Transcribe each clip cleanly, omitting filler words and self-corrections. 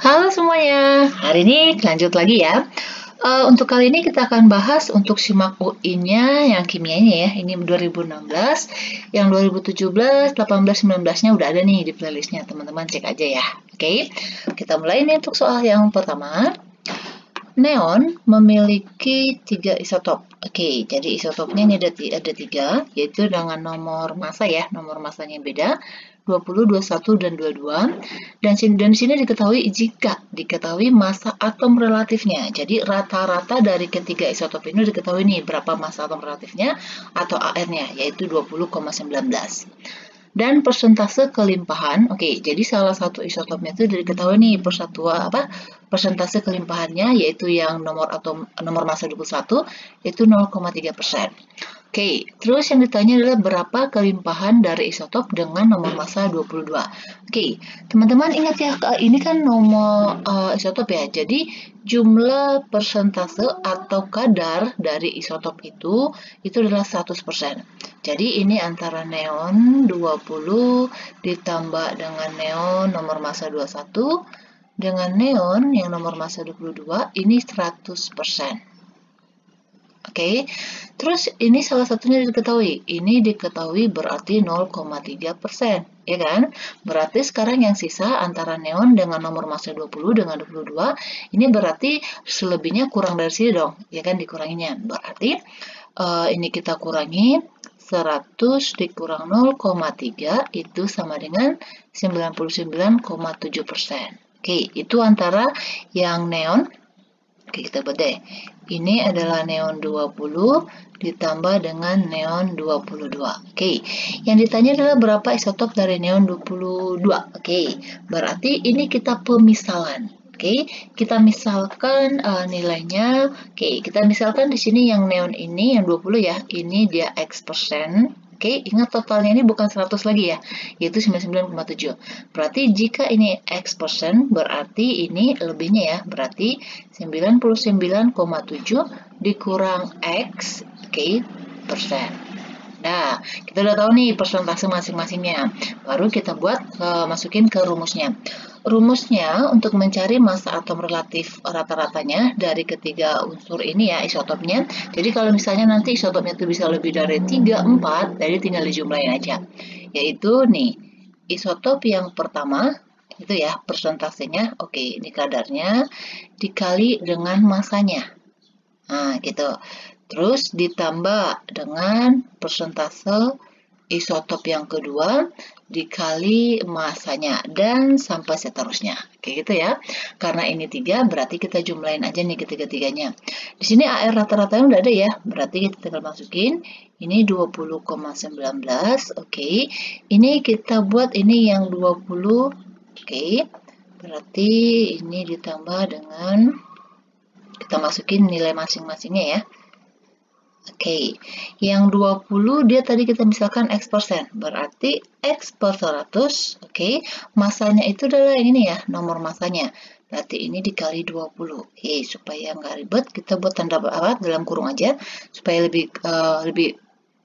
Halo semuanya, hari ini lanjut lagi ya. Untuk kali ini kita akan bahas untuk simak UI-nya yang kimianya ya. Ini 2016, yang 2017, 18, 19-nya udah ada nih di playlistnya. Teman-teman cek aja ya. Oke, kita mulai nih untuk soal yang pertama. Neon memiliki 3 isotop. Oke, jadi isotopnya ini ada 3, yaitu dengan nomor massa ya, nomor massanya beda, 20, 21, dan 22. Dan di sini diketahui massa atom relatifnya. Jadi rata-rata dari ketiga isotop ini diketahui nih berapa massa atom relatifnya atau AR-nya, yaitu 20,19. Dan persentase kelimpahan, oke, jadi salah satu isotopnya itu diketahui nih persentase kelimpahannya, yaitu yang nomor massa 21 itu 0,3%. Oke, terus yang ditanya adalah berapa kelimpahan dari isotop dengan nomor massa 22. Oke, teman-teman ingat ya, ini kan nomor isotop ya, jadi jumlah persentase atau kadar dari isotop itu adalah 100%. Jadi ini antara neon 20 ditambah dengan neon nomor massa 21 dengan neon yang nomor massa 22 ini 100%. Oke, terus ini salah satunya diketahui. Ini diketahui berarti 0,3%, ya kan? Berarti sekarang yang sisa antara neon dengan nomor massa 20 dengan 22, ini berarti selebihnya kurang dari sini dong, ya kan, dikuranginya. Berarti ini kita kurangi 100 dikurang 0,3 itu sama dengan 99,7%. Oke, itu antara yang neon. Oke, kita buat deh. Ini adalah neon 20 ditambah dengan neon 22. Oke, yang ditanya adalah berapa isotop dari neon 22. Oke, berarti ini kita pemisalan. Oke, kita misalkan nilainya. Oke, kita misalkan di sini yang neon ini yang 20 ya, ini dia X%. Oke, ingat totalnya ini bukan 100 lagi ya, yaitu 99,7. Berarti jika ini X%, berarti ini lebihnya ya, berarti 99,7 dikurang X, oke, persen. Nah, kita udah tahu nih persentase masing-masingnya. Baru kita masukin ke rumusnya. Rumusnya untuk mencari massa atom relatif rata-ratanya dari ketiga unsur ini ya, isotopnya. Jadi kalau misalnya nanti isotopnya itu bisa lebih dari 3, 4, jadi tinggal dijumlahin aja. Yaitu nih, isotop yang pertama, itu ya persentasenya, oke, ini kadarnya, dikali dengan massanya. Nah, gitu. Terus ditambah dengan persentase isotop yang kedua dikali massanya dan sampai seterusnya. Kayak gitu ya. Karena ini 3 berarti kita jumlahin aja nih ketiga-tiganya. Di sini AR rata-ratanya udah ada ya. Berarti kita tinggal masukin ini 20,19. Oke. Ini kita buat ini yang 20. Oke. Berarti ini ditambah dengan kita masukin nilai masing-masingnya ya. Oke, yang 20 dia tadi kita misalkan X%, berarti X per 100, oke, massanya itu adalah yang ini ya, nomor massanya. Berarti ini dikali 20. Oke, supaya nggak ribet, kita buat tanda dalam kurung aja, supaya lebih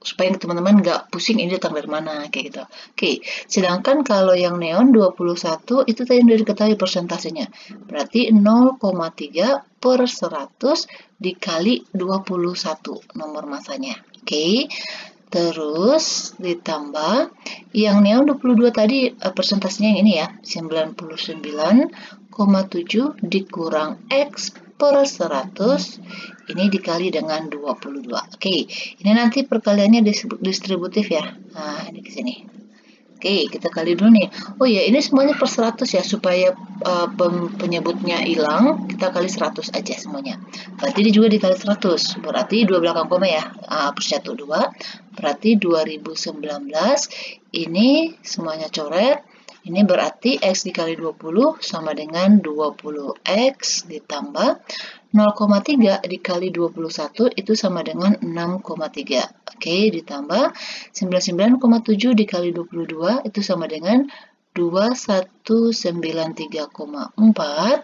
supaya teman-teman nggak pusing ini datang dari mana, kayak gitu. Oke, sedangkan kalau yang neon 21 itu tadi udah diketahui persentasenya. Berarti 0,3 per 100 dikali 21 nomor massanya. Oke, terus ditambah yang neon 22 tadi persentasenya yang ini ya, 99,7 dikurang X per 100 ini dikali dengan 22. Oke, ini nanti perkaliannya distributif ya. Nah, ini ke sini. Oke, kita kali dulu nih. Oh ya, ini semuanya per 100 ya, supaya penyebutnya hilang, kita kali 100 aja semuanya. Berarti ini juga dikali 100, berarti 2 belakang koma ya, plus 1, 2. Berarti 2019, ini semuanya coret. Ini berarti X dikali 20 sama dengan 20X ditambah 0,3 dikali 21 itu sama dengan 6,3. Oke, ditambah 99,7 dikali 22 itu sama dengan 2193,4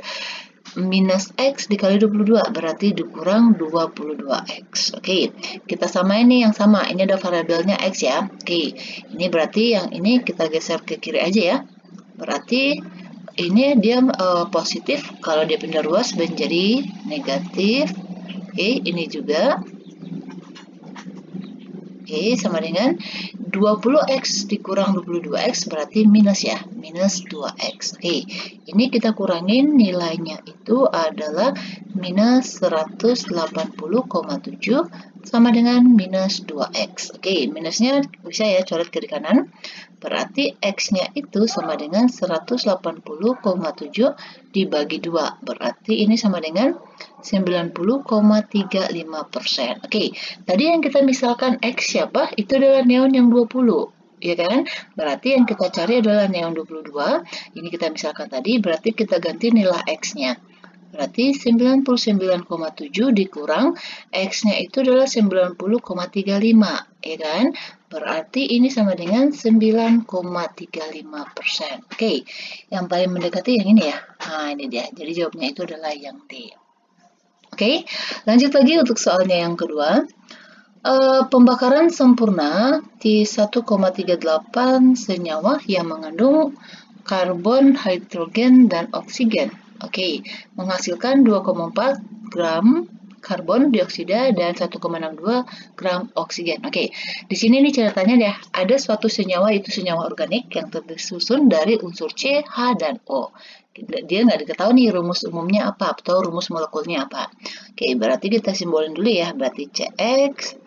minus X dikali 22 berarti dikurang 22X. Oke, kita samain nih yang sama. Ini ada variabelnya X ya. Oke, ini berarti yang ini kita geser ke kiri aja ya. Berarti ini dia positif, kalau dia pindah ruas menjadi negatif. Oke, ini juga. Oke, sama dengan 20x dikurang 22x berarti minus ya, minus 2x. Oke, ini kita kurangin nilainya itu adalah minus 180,7 sama dengan minus 2x. Oke, minusnya bisa ya coret kiri kanan. Berarti x-nya itu sama dengan 180,7 dibagi 2. Berarti ini sama dengan 90,35%. Oke, tadi yang kita misalkan x siapa? Itu adalah neon yang 20. Ya kan? Berarti yang kita cari adalah neon 22. Ini kita misalkan tadi, berarti kita ganti nilai x-nya. Berarti 99,7 dikurang x-nya itu adalah 90,35, ya kan? Berarti ini sama dengan 9,35%. Oke, yang paling mendekati yang ini ya. Nah, ini dia. Jadi jawabnya itu adalah yang D. Oke, lanjut lagi untuk soalnya yang kedua. Pembakaran sempurna T1,38 senyawa yang mengandung karbon, hidrogen, dan oksigen. Oke, menghasilkan 2,4 gram karbon dioksida dan 1,62 gram oksigen. Oke, di sini nih catatannya ya, ada suatu senyawa, itu senyawa organik yang tersusun dari unsur C, H, dan O. Dia nggak diketahui nih rumus umumnya apa atau rumus molekulnya apa. Oke, berarti kita simbolin dulu ya, berarti CX,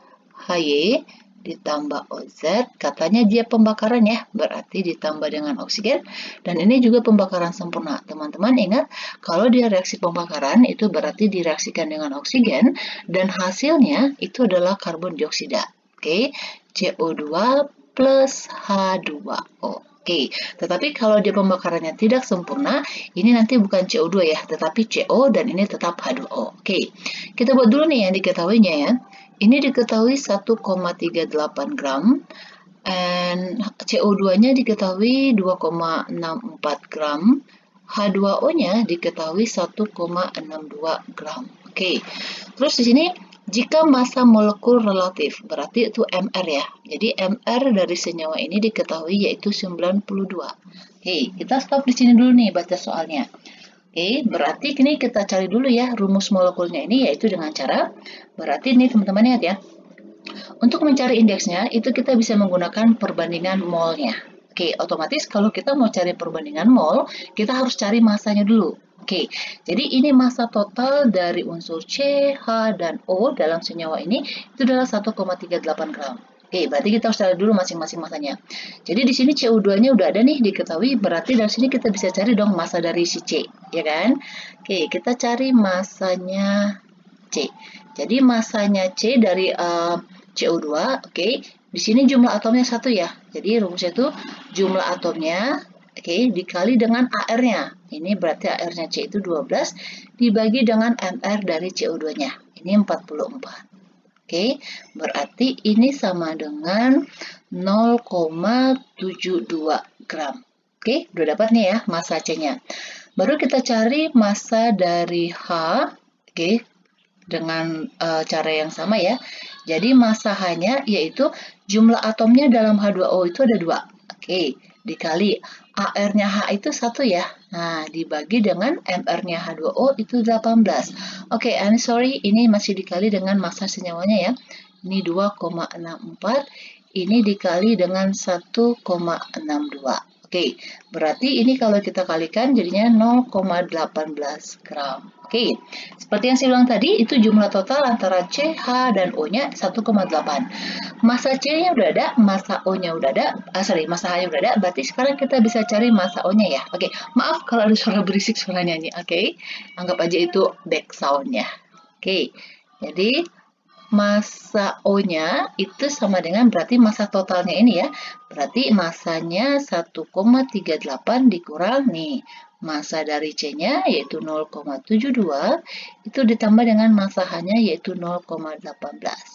HY ditambah OZ, katanya dia pembakaran ya, berarti ditambah dengan oksigen, dan ini juga pembakaran sempurna. Teman-teman ingat, kalau dia reaksi pembakaran, itu berarti direaksikan dengan oksigen, dan hasilnya itu adalah karbon dioksida. Oke, CO2 plus H2O. Oke, tetapi kalau dia pembakarannya tidak sempurna, ini nanti bukan CO2 ya, tetapi CO, dan ini tetap H2O. Oke, kita buat dulu nih yang diketahuinya ya. Ini diketahui 1,38 gram, and CO2-nya diketahui 2,64 gram, H2O-nya diketahui 1,62 gram. Oke, terus di sini jika massa molekul relatif, berarti itu MR ya. Jadi MR dari senyawa ini diketahui yaitu 92. Oke, kita stop di sini dulu nih baca soalnya. Oke, berarti ini kita cari dulu ya rumus molekulnya ini, yaitu dengan cara, berarti ini teman-teman lihat ya, untuk mencari indeksnya itu kita bisa menggunakan perbandingan molnya. Oke, otomatis kalau kita mau cari perbandingan mol, kita harus cari masanya dulu. Oke, jadi ini massa total dari unsur C, H, dan O dalam senyawa ini itu adalah 1,38 gram. Oke, berarti kita harus cari dulu masing-masing masanya. Jadi di sini CO2-nya udah ada nih diketahui, berarti dari sini kita bisa cari dong massa dari si C, ya kan? Oke, kita cari massanya C. Jadi massanya C dari CO2, oke. Di sini jumlah atomnya 1 ya. Jadi rumusnya itu jumlah atomnya, oke, dikali dengan AR-nya. Ini berarti AR-nya C itu 12 dibagi dengan MR dari CO2-nya. Ini 44. Oke, berarti ini sama dengan 0,72 gram. Oke, udah dapat nih ya massa C-nya. Baru kita cari massa dari H, oke, dengan cara yang sama ya. Jadi massa H-nya yaitu jumlah atomnya dalam H2O itu ada 2. Oke, dikali AR-nya H itu 1 ya. Nah, dibagi dengan MR-nya H2O itu 18. Oke, I'm sorry, ini masih dikali dengan massa senyawanya ya. Ini 2,64, ini dikali dengan 1,62. Oke, berarti ini kalau kita kalikan jadinya 0,18 gram. Oke, seperti yang saya bilang tadi, itu jumlah total antara C, H, dan O-nya 1,8. Massa C-nya udah ada, massa O-nya udah ada, massa H-nya udah ada, berarti sekarang kita bisa cari massa O-nya ya. Oke, maaf kalau ada suara berisik suara nyanyi, oke? Anggap aja itu back sound-nya. Oke, jadi massa O-nya itu sama dengan berarti massa totalnya ini ya. Berarti massanya 1,38 dikurang nih. Massa dari C-nya yaitu 0,72 itu ditambah dengan massa H-nya yaitu 0,18.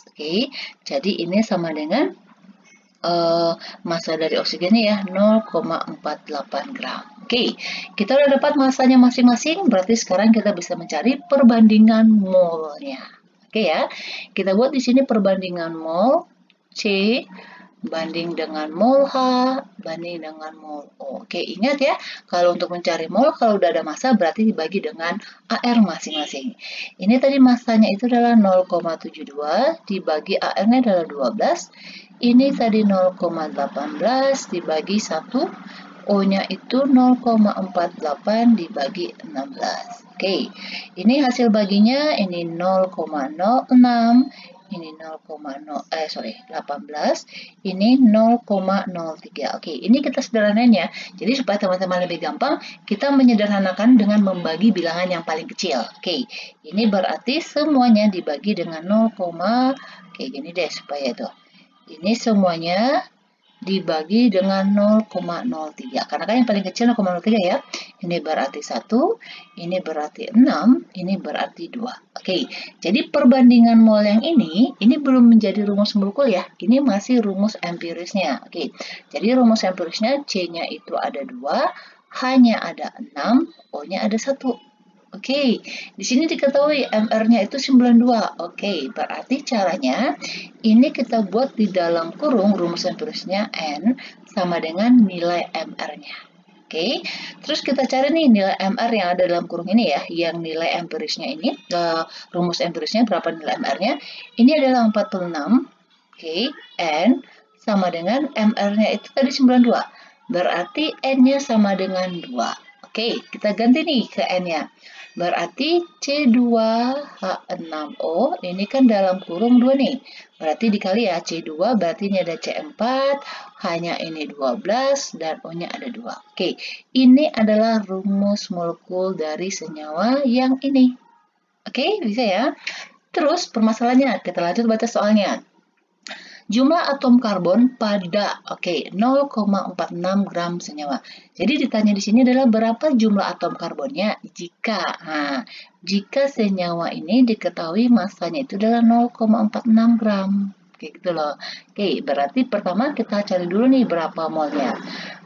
Oke, jadi ini sama dengan massa dari oksigennya ya 0,48 gram. Oke, kita udah dapat massanya masing-masing, berarti sekarang kita bisa mencari perbandingan molnya. Oke ya, kita buat di sini perbandingan mol C banding dengan mol H, banding dengan mol O. Oke, ingat ya, kalau untuk mencari mol, kalau udah ada massa berarti dibagi dengan AR masing-masing. Ini tadi massanya itu adalah 0,72, dibagi AR-nya adalah 12. Ini tadi 0,18 dibagi 1, O-nya itu 0,48 dibagi 16. Oke, ini hasil baginya, ini 0,06, ini 18, ini 0,03. Oke, ini kita sederhanain ya. Jadi supaya teman-teman lebih gampang, kita menyederhanakan dengan membagi bilangan yang paling kecil. Oke, ini berarti semuanya dibagi dengan 0, oke gini deh supaya itu. Ini semuanya dibagi dengan 0,03. Karena kan yang paling kecil 0,03 ya. Ini berarti 1, ini berarti 6, ini berarti 2. Oke, jadi perbandingan mol yang ini belum menjadi rumus molekul ya. Ini masih rumus empirisnya. Oke, jadi rumus empirisnya C-nya itu ada 2, H-nya ada 6, O-nya ada 1. Oke, di sini diketahui MR-nya itu 92. Oke, berarti caranya ini kita buat di dalam kurung rumus empirisnya N sama dengan nilai MR-nya. Oke, terus kita cari nih nilai MR yang ada dalam kurung ini ya, yang nilai empirisnya ini, rumus empirisnya berapa nilai MR-nya? Ini adalah 46. Oke, N sama dengan MR-nya itu tadi 92. Berarti N-nya sama dengan 2. Oke, kita ganti nih ke N-nya. Berarti C2H6O, ini kan dalam kurung 2 nih. Berarti dikali ya, C2 berarti ini ada C4, H-nya ini 12, dan O-nya ada 2. Oke, ini adalah rumus molekul dari senyawa yang ini. Oke, bisa ya? Terus permasalahannya, kita lanjut baca soalnya. Jumlah atom karbon pada 0,46 gram senyawa. Jadi ditanya di sini adalah berapa jumlah atom karbonnya jika senyawa ini diketahui massanya itu adalah 0,46 gram. Oke, gitu loh. Oke, berarti pertama kita cari dulu nih berapa molnya.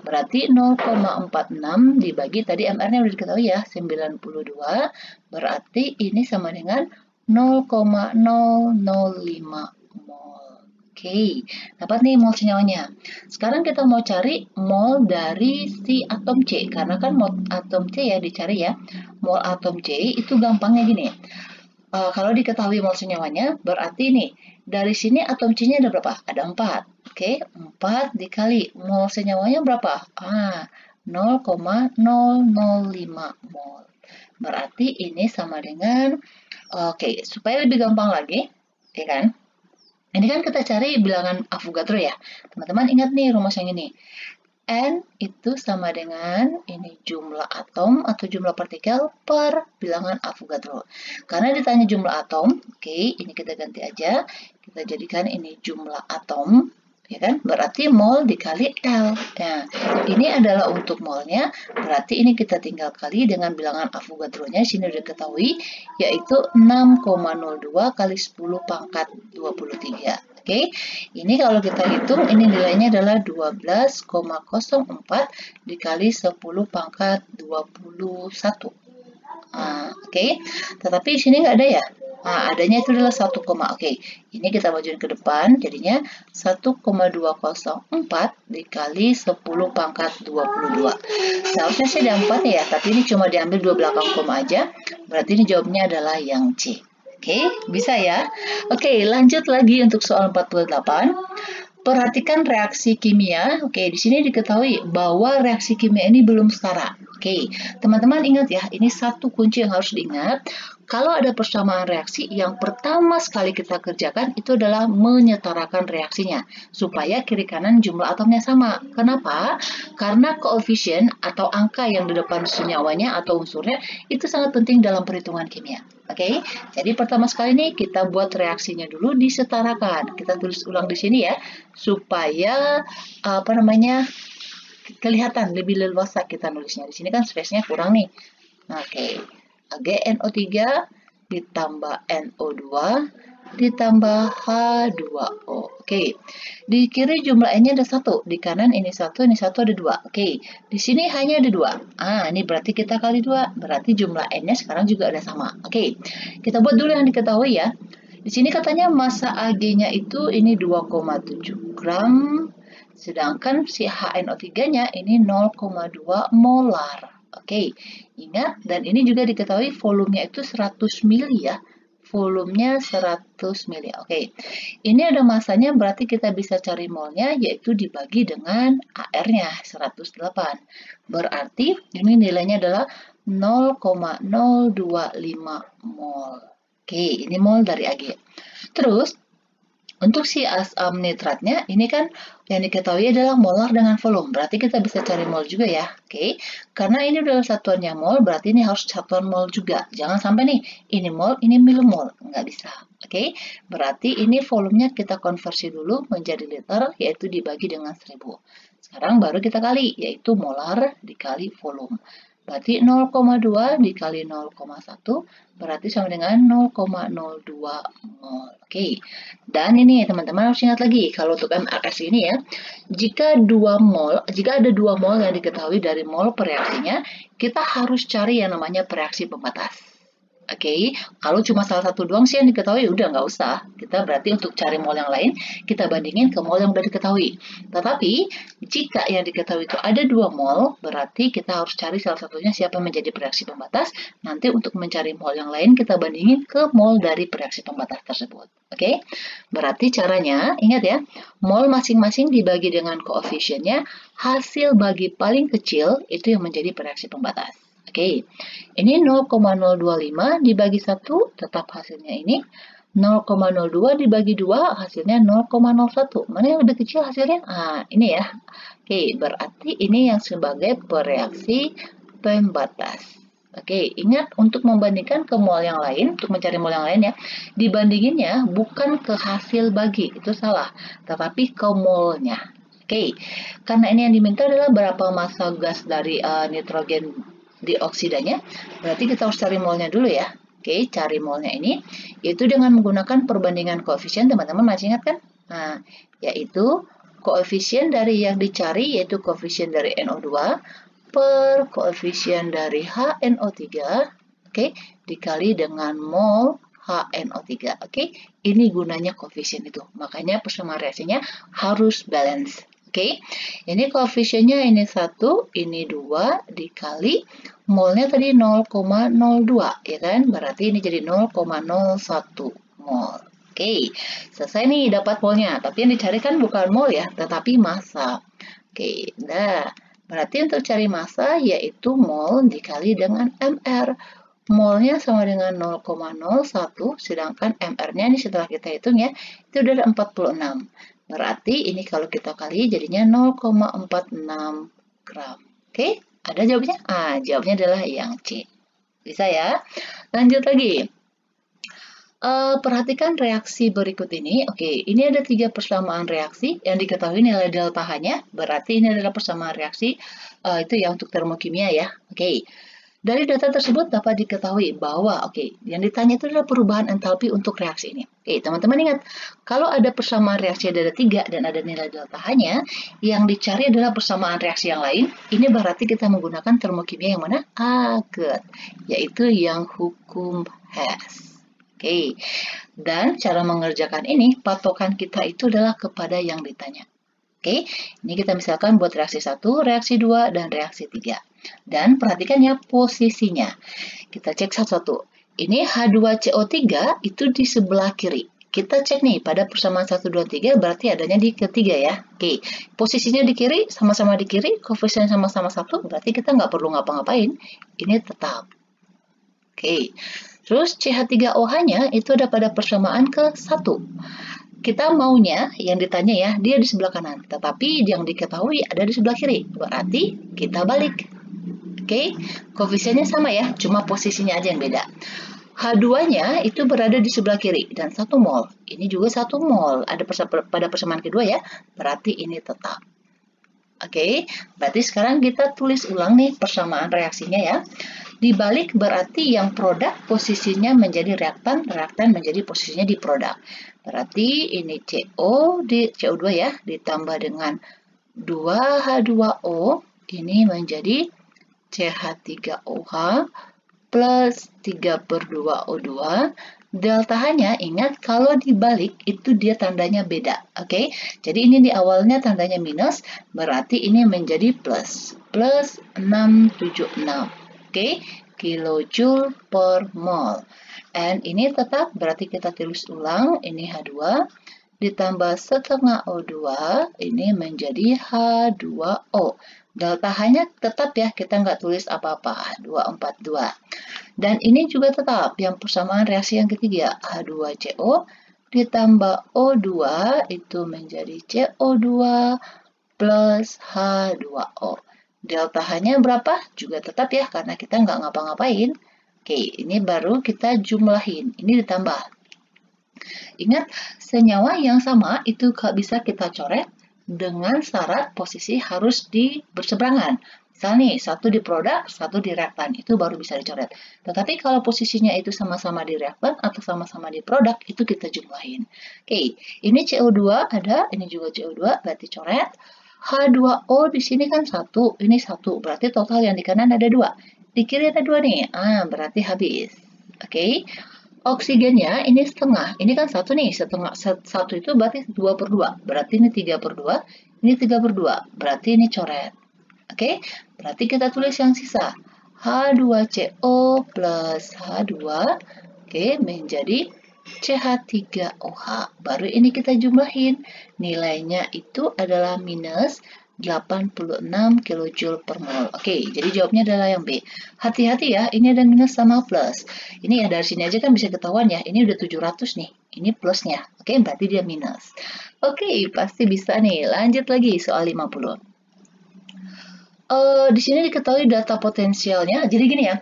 Berarti 0,46 dibagi tadi MR-nya udah diketahui ya, 92. Berarti ini sama dengan 0,005 mol. Oke, dapat nih mol senyawanya. Sekarang kita mau cari mol dari si atom C. Karena kan mol atom C ya dicari ya. Mol atom C itu gampangnya gini. Kalau diketahui mol senyawanya, berarti nih, dari sini atom C-nya ada berapa? Ada 4. Oke, 4 dikali mol senyawanya berapa? 0,005 mol. Berarti ini sama dengan, supaya lebih gampang lagi, ya kan? Ini kan kita cari bilangan Avogadro ya. Teman-teman ingat nih rumus yang ini. N itu sama dengan ini jumlah atom atau jumlah partikel per bilangan Avogadro. Karena ditanya jumlah atom, oke, ini kita ganti aja. Kita jadikan ini jumlah atom, ya kan? Berarti mol dikali L. Nah, ini adalah untuk molnya, berarti ini kita tinggal kali dengan bilangan Avogadro-nya, sini udah diketahui, yaitu 6,02 kali 10 pangkat 23. Oke, ini kalau kita hitung, ini nilainya adalah 12,04 dikali 10 pangkat 21. Oke, tetapi di sini nggak ada ya. Adanya itu adalah 1, oke. Ini kita majuin ke depan, jadinya 1,204 dikali 10 pangkat 22. Seharusnya sih ada 4 ya, tapi ini cuma diambil 2 belakang koma aja. Berarti ini jawabnya adalah yang C. Oke, bisa ya? Oke, lanjut lagi untuk soal 48. Perhatikan reaksi kimia. Oke, di sini diketahui bahwa reaksi kimia ini belum setara. Oke, teman-teman ingat ya, ini satu kunci yang harus diingat. Kalau ada persamaan reaksi, yang pertama sekali kita kerjakan itu adalah menyetarakan reaksinya. Supaya kiri kanan jumlah atomnya sama. Kenapa? Karena koefisien atau angka yang di depan senyawanya atau unsurnya itu sangat penting dalam perhitungan kimia. Oke, jadi pertama sekali nih kita buat reaksinya dulu disetarakan. Kita tulis ulang di sini ya, supaya kelihatan lebih leluasa kita nulisnya. Di sini kan space-nya kurang nih. Oke, AgNO3 ditambah NO2 ditambah H2O. Oke, di kiri jumlah N-nya ada 1, di kanan ini 1 ada 2. Oke, di sini hanya ada 2. Ini berarti kita kali 2, berarti jumlah N-nya sekarang juga ada sama. Oke, kita buat dulu yang diketahui ya. Di sini katanya massa Ag-nya itu ini 2,7 gram, sedangkan si HNO3-nya ini 0,2 molar. Oke, ingat, dan ini juga diketahui volumenya itu 100 mili ya. Volumenya 100 mili. Oke, ini ada masanya, berarti kita bisa cari molnya, yaitu dibagi dengan AR-nya 108. Berarti ini nilainya adalah 0,025 mol. Oke, ini mol dari Ag. Terus, untuk si asam nitratnya, ini kan yang diketahui adalah molar dengan volume. Berarti kita bisa cari mol juga ya. Oke, karena ini adalah satuannya mol, berarti ini harus satuan mol juga. Jangan sampai nih, ini mol, ini milimol. Nggak bisa. Oke, berarti ini volumenya kita konversi dulu menjadi liter, yaitu dibagi dengan 1000. Sekarang baru kita kali, yaitu molar dikali volume. Berarti 0,2 dikali 0,1 berarti sama dengan 0,02 mol. Oke. Dan ini teman-teman harus ingat lagi, kalau untuk MRS ini ya, jika ada 2 mol yang diketahui dari mol pereaksinya, kita harus cari yang namanya pereaksi pembatas. Oke, kalau cuma salah satu doang sih yang diketahui, udah nggak usah. Kita berarti untuk cari mol yang lain, kita bandingin ke mol yang udah diketahui. Tetapi, jika yang diketahui itu ada 2 mol, berarti kita harus cari salah satunya siapa yang menjadi pereaksi pembatas. Nanti untuk mencari mol yang lain, kita bandingin ke mol dari pereaksi pembatas tersebut. Oke, berarti caranya, ingat ya, mol masing-masing dibagi dengan koefisiennya, hasil bagi paling kecil itu yang menjadi pereaksi pembatas. Oke, ini 0,025 dibagi 1, tetap hasilnya ini. 0,02 dibagi 2, hasilnya 0,01. Mana yang lebih kecil hasilnya? Ah, ini ya. Oke, berarti ini yang sebagai pereaksi pembatas. Oke, ingat untuk membandingkan ke mol yang lain, untuk mencari mol yang lain ya, dibandinginnya bukan ke hasil bagi, itu salah, tetapi ke molnya. Oke, karena ini yang diminta adalah berapa massa gas dari nitrogen dioksidanya, berarti kita harus cari molnya dulu ya. Oke, cari molnya ini, yaitu dengan menggunakan perbandingan koefisien, teman-teman masih ingat kan? Nah, yaitu koefisien dari yang dicari, yaitu koefisien dari NO2 per koefisien dari HNO3, oke, dikali dengan mol HNO3, oke. Ini gunanya koefisien itu, makanya persamaan reaksinya harus balance. Oke, ini koefisiennya ini 1, ini 2, dikali molnya tadi 0,02, ya kan? Berarti ini jadi 0,01 mol. Oke, selesai nih dapat molnya. Tapi yang dicari kan bukan mol ya, tetapi massa. Oke, nah, berarti untuk cari massa yaitu mol dikali dengan MR. Molnya sama dengan 0,01, sedangkan MR-nya ini setelah kita hitung ya, itu udah 46. Berarti ini kalau kita kali jadinya 0,46 gram. Oke, ada jawabnya? Ah, jawabnya adalah yang C. Bisa ya? Lanjut lagi. Perhatikan reaksi berikut ini. Oke, ini ada 3 persamaan reaksi yang diketahui nilai delta H-nya. Berarti ini adalah persamaan reaksi itu ya untuk termokimia ya. Oke. Dari data tersebut dapat diketahui bahwa, yang ditanya itu adalah perubahan entalpi untuk reaksi ini. Oke, teman-teman ingat, kalau ada persamaan reaksi ada 3 dan ada nilai delta H-nya, yang dicari adalah persamaan reaksi yang lain. Ini berarti kita menggunakan termokimia yang mana? Aget, yaitu yang hukum Hess. Oke, dan cara mengerjakan ini, patokan kita itu adalah kepada yang ditanya. Oke, ini kita misalkan buat reaksi 1, reaksi 2, dan reaksi 3. Dan perhatikan ya posisinya. Kita cek satu-satu. Ini H2CO3 itu di sebelah kiri. Kita cek nih pada persamaan 1, 2, 3 berarti adanya di ketiga ya. Oke, posisinya di kiri, sama-sama di kiri, koefisien sama-sama 1, berarti kita nggak perlu ngapa-ngapain. Ini tetap. Oke, terus CH3OH-nya itu ada pada persamaan ke 1. Kita maunya yang ditanya ya, dia di sebelah kanan. Tetapi yang diketahui ada di sebelah kiri. Berarti kita balik. Oke, koefisiennya sama ya, cuma posisinya aja yang beda. H2-nya itu berada di sebelah kiri dan 1 mol. Ini juga 1 mol. Ada pada persamaan kedua ya, berarti ini tetap. Oke, berarti sekarang kita tulis ulang nih persamaan reaksinya ya. Dibalik berarti yang produk posisinya menjadi reaktan, reaktan menjadi posisinya di produk. Berarti ini CO di CO2 ya, ditambah dengan 2H2O, ini menjadi CH3OH plus 3/2O2 Delta-nya ingat kalau dibalik itu dia tandanya beda. Oke, jadi ini di awalnya tandanya minus, berarti ini menjadi plus. Plus 676. Oke, kilojoule per mol. And ini tetap berarti kita tulis ulang, ini H2 ditambah setengah O2, ini menjadi H2O. Delta H-nya tetap ya, kita nggak tulis apa-apa, 242. Dan ini juga tetap, yang persamaan reaksi yang ketiga, H2CO ditambah O2, itu menjadi CO2 plus H2O. Delta H-nya berapa? Juga tetap ya, karena kita nggak ngapa-ngapain. Oke, ini baru kita jumlahin, ini ditambah. Ingat, senyawa yang sama itu bisa kita coret dengan syarat posisi harus di berseberangan. Misal nih, satu di produk, satu di reaktan, itu baru bisa dicoret. Tetapi kalau posisinya itu sama-sama di reaktan atau sama-sama di produk, itu kita jumlahin. Oke, ini CO2 ada, ini juga CO2, berarti coret. H2O di sini kan 1, ini 1, berarti total yang di kanan ada 2. Di kiri ada 2 nih, berarti habis. Oke, oksigennya ini setengah, ini kan 1 nih, setengah 1 itu berarti 2/2, berarti ini 3/2, ini 3/2, berarti ini coret. Oke, berarti kita tulis yang sisa, H2CO plus H2, oke, menjadi CH3OH. Baru ini kita jumlahin. Nilainya itu adalah minus 86 kJ per mol. Oke, jadi jawabnya adalah yang B. Hati-hati ya, ini ada minus sama plus. Ini ya dari sini aja kan bisa ketahuan ya, ini udah 700 nih. Ini plusnya. Oke, berarti dia minus. Oke, pasti bisa nih. Lanjut lagi soal 50. Di sini diketahui data potensialnya. Jadi gini ya,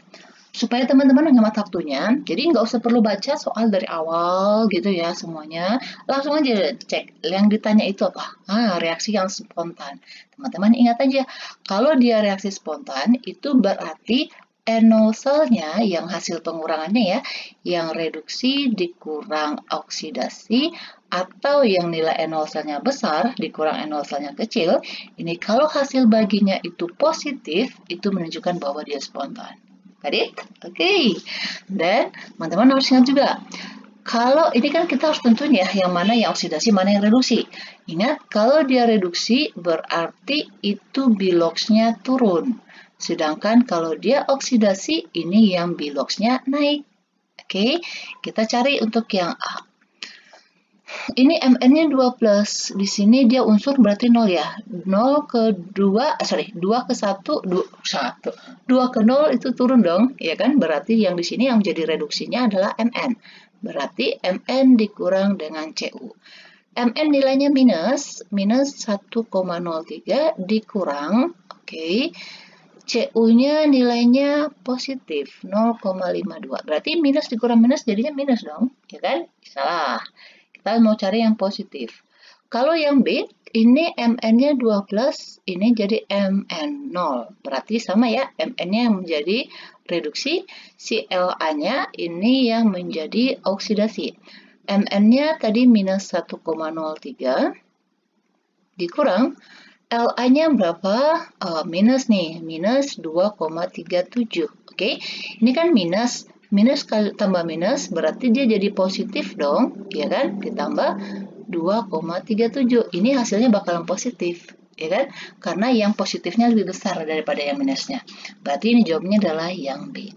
supaya teman-teman hemat waktunya, jadi nggak usah perlu baca soal dari awal gitu ya semuanya, langsung aja cek yang ditanya itu apa, reaksi yang spontan. Teman-teman ingat aja, kalau dia reaksi spontan itu berarti N0 selnya yang hasil pengurangannya ya, yang reduksi dikurang oksidasi, atau yang nilai N0 selnya besar dikurang N0 selnya kecil, ini kalau hasil baginya itu positif, itu menunjukkan bahwa dia spontan. Got it? Oke. Dan teman-teman harus ingat juga, kalau ini kan kita harus tentuin ya, yang mana yang oksidasi, mana yang reduksi. Ingat, kalau dia reduksi berarti itu biloxnya turun. Sedangkan kalau dia oksidasi, ini yang biloxnya naik. Oke, kita cari untuk yang A. Ini Mn-nya 2+. Di sini dia unsur berarti 0 ya. 2 ke 1, 2 ke 0 itu turun dong, ya kan? Berarti yang di sini yang menjadi reduksinya adalah Mn. Berarti Mn dikurang dengan Cu. Mn nilainya minus 1,03 dikurang, oke. Cu-nya nilainya positif 0,52. Berarti minus dikurang minus jadinya minus dong, ya kan? Salah. Kita mau cari yang positif. Kalau yang B, ini Mn-nya 12, ini jadi Mn 0. Berarti sama ya, Mn-nya yang menjadi reduksi, si La-nya ini yang menjadi oksidasi. Mn-nya tadi minus 1,03, dikurang, La-nya berapa? Minus nih, minus 2,37. Oke, ini kan minus. Minus kali tambah minus berarti dia jadi positif dong, ya kan? Ditambah 2,37. Ini hasilnya bakalan positif, ya kan? Karena yang positifnya lebih besar daripada yang minusnya. Berarti ini jawabnya adalah yang B.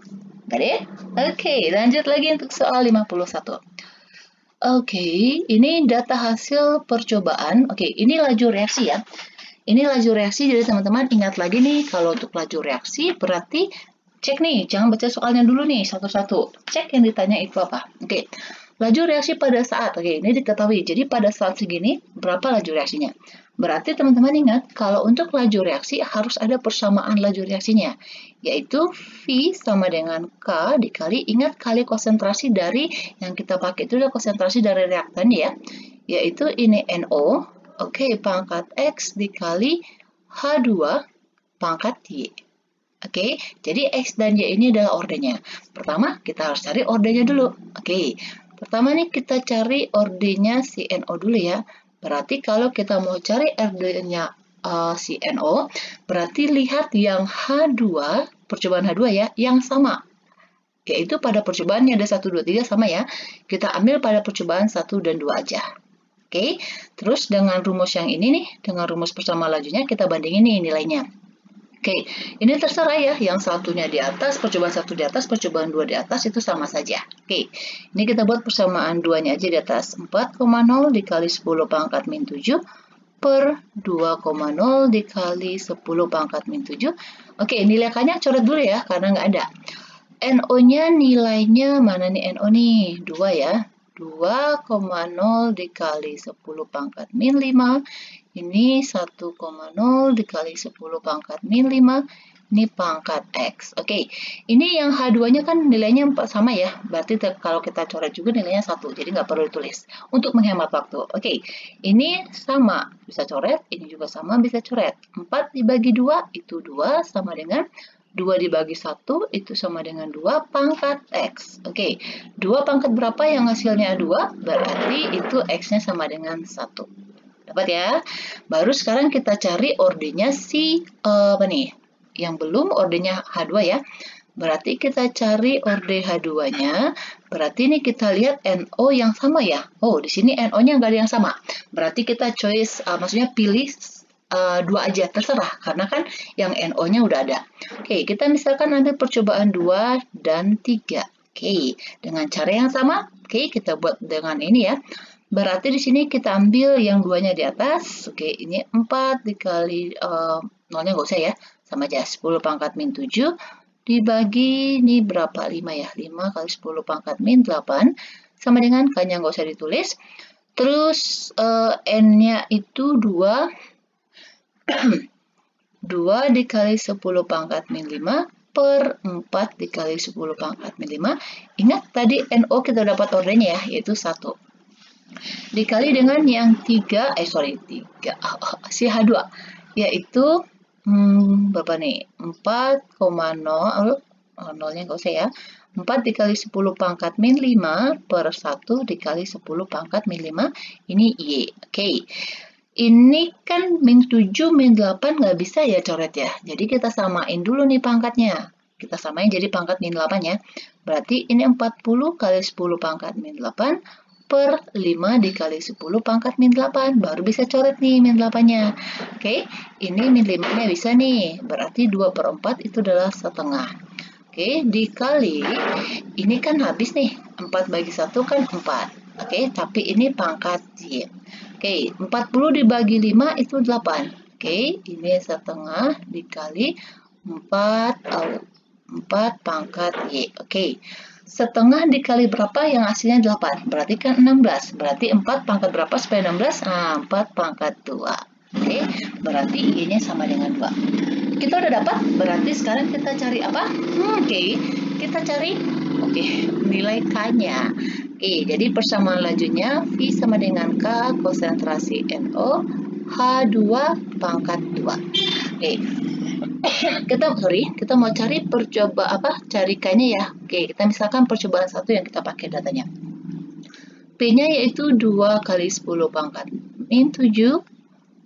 Got it? Oke, lanjut lagi untuk soal 51. Oke, ini data hasil percobaan. Oke, ini laju reaksi ya. Ini laju reaksi, jadi teman-teman ingat lagi nih, kalau untuk laju reaksi berarti cek nih, jangan baca soalnya dulu nih satu-satu. Cek yang ditanya itu apa. Oke, laju reaksi pada saat. Oke, ini diketahui. Jadi pada saat segini, berapa laju reaksinya? Berarti teman-teman ingat, kalau untuk laju reaksi harus ada persamaan laju reaksinya. Yaitu V sama dengan K dikali, ingat kali konsentrasi dari, yang kita pakai itu adalah konsentrasi dari reaktan ya. Yaitu ini NO, oke, pangkat X dikali H2 pangkat Y. Oke, jadi X dan Y ini adalah ordenya. Pertama, kita harus cari ordenya dulu. Oke, pertama nih kita cari ordenya si NO dulu ya. Berarti kalau kita mau cari ordenya si NO, berarti lihat yang H2, percobaan H2 ya, yang sama. Yaitu pada percobaannya ada 1, 2, 3 sama ya. Kita ambil pada percobaan 1 dan 2 aja. Oke, terus dengan rumus yang ini nih, dengan rumus persamaan lajunya kita bandingin nih nilainya. Oke, ini terserah ya, yang satunya di atas, percobaan 1 di atas, percobaan 2 di atas, itu sama saja. Oke, ini kita buat persamaan 2-nya aja di atas. 4,0 dikali 10 pangkat min 7 per 2,0 dikali 10 pangkat min 7. Oke, nilai K-nya coret dulu ya, karena nggak ada. NO-nya nilainya mana nih NO nih? 2 ya. 2,0 dikali 10 pangkat min 5. Ini 1,0 dikali 10 pangkat min 5. Ini pangkat X. Oke, ini yang H2-nya kan nilainya 4 sama ya. Berarti kalau kita coret juga nilainya 1. Jadi nggak perlu ditulis. Untuk menghemat waktu. Oke, ini sama. Bisa coret. Ini juga sama bisa coret. 4 dibagi 2 itu 2 sama dengan 2 dibagi 1 itu sama dengan 2 pangkat X. Oke, 2 pangkat berapa yang hasilnya 2? Berarti itu X-nya sama dengan 1. Dapat ya? Baru sekarang kita cari ordernya si apa nih? Yang belum ordernya H2 ya. Berarti kita cari order H2-nya. Berarti ini kita lihat NO yang sama ya. Oh, di sini NO-nya nggak ada yang sama. Berarti kita choice, maksudnya pilih 2 aja, terserah. Karena kan yang NO-nya udah ada. Oke, kita misalkan ambil percobaan 2 dan 3. Oke, dengan cara yang sama. Oke, kita buat dengan ini ya. Berarti di sini kita ambil yang 2-nya di atas. Oke, ini 4 dikali 0-nya nggak usah ya. Sama aja 10 pangkat min 7 dibagi ini berapa? 5 ya. 5 kali 10 pangkat min 8 sama dengan K-nya nggak usah ditulis. Terus N-nya itu 2 2 dikali 10 pangkat min 5 per 4 dikali 10 pangkat min 5. Ingat tadi NO kita dapat ordernya ya, yaitu 1. Dikali dengan yang 3, si H2, yaitu berapa nih? 4,0, 0-nya nggak usah ya. 4 dikali 10 pangkat min 5 per 1 dikali 10 pangkat min 5, ini Y. Oke. Ini kan min 7, min 8 nggak bisa ya coret ya. Jadi kita samain dulu nih pangkatnya. Kita samain jadi pangkat min 8 ya. Berarti ini 40 kali 10 pangkat min 8 per 5 dikali 10 pangkat min 8. Baru bisa coret nih min 8-nya. Oke, ini min 5-nya bisa nih. Berarti 2 per 4 itu adalah setengah. Oke, dikali, ini kan habis nih. 4 bagi 1 kan 4. Oke, tapi ini pangkat Y. Oke, 40 dibagi 5 itu 8. Oke, ini setengah dikali 4 pangkat Y. Oke, setengah dikali berapa yang hasilnya 8? Berarti kan 16. Berarti 4 pangkat berapa supaya 16? Nah, 4 pangkat 2. Oke, berarti Y-nya sama dengan 2. Kita udah dapat, berarti sekarang kita cari apa? Oke, kita cari nilai K-nya. Oke, jadi persamaan lajunya V sama dengan K konsentrasi NO H2 pangkat 2. Oke. Kita mau cari cari K-nya ya. Oke, kita misalkan percobaan 1 yang kita pakai datanya. P-nya yaitu 2 kali 10 pangkat min 7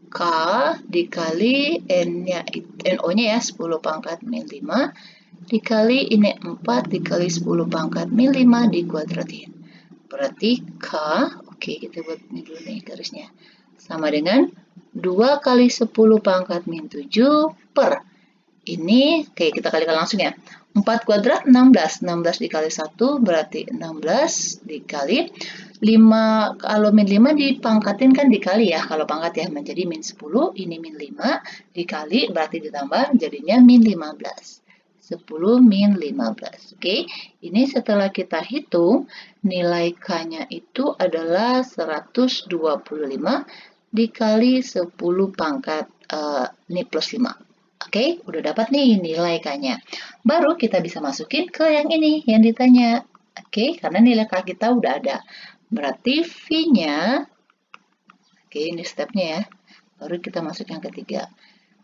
K dikali NO-nya ya 10 pangkat min 5 dikali ini 4 dikali 10 pangkat min 5 dikuadratin. Berarti K, oke kita buat ini dulu nih garisnya, sama dengan 2 kali 10 pangkat min 7 per ini, oke kita kalikan langsung ya. 4 kuadrat 16, 16 dikali 1 berarti 16 dikali 5, kalau min 5 dipangkatin kan dikali ya, kalau pangkat ya menjadi min 10, ini min 5 dikali berarti ditambah jadinya min 15. 10 min 15. Oke, ini setelah kita hitung, nilai K-nya itu adalah 125 dikali 10 pangkat, ini plus 5. Oke, udah dapat nih nilai K-nya. Baru kita bisa masukin ke yang ini, yang ditanya. Oke, karena nilai K kita udah ada. Berarti V-nya, oke ini stepnya ya. Baru kita masuk yang ketiga.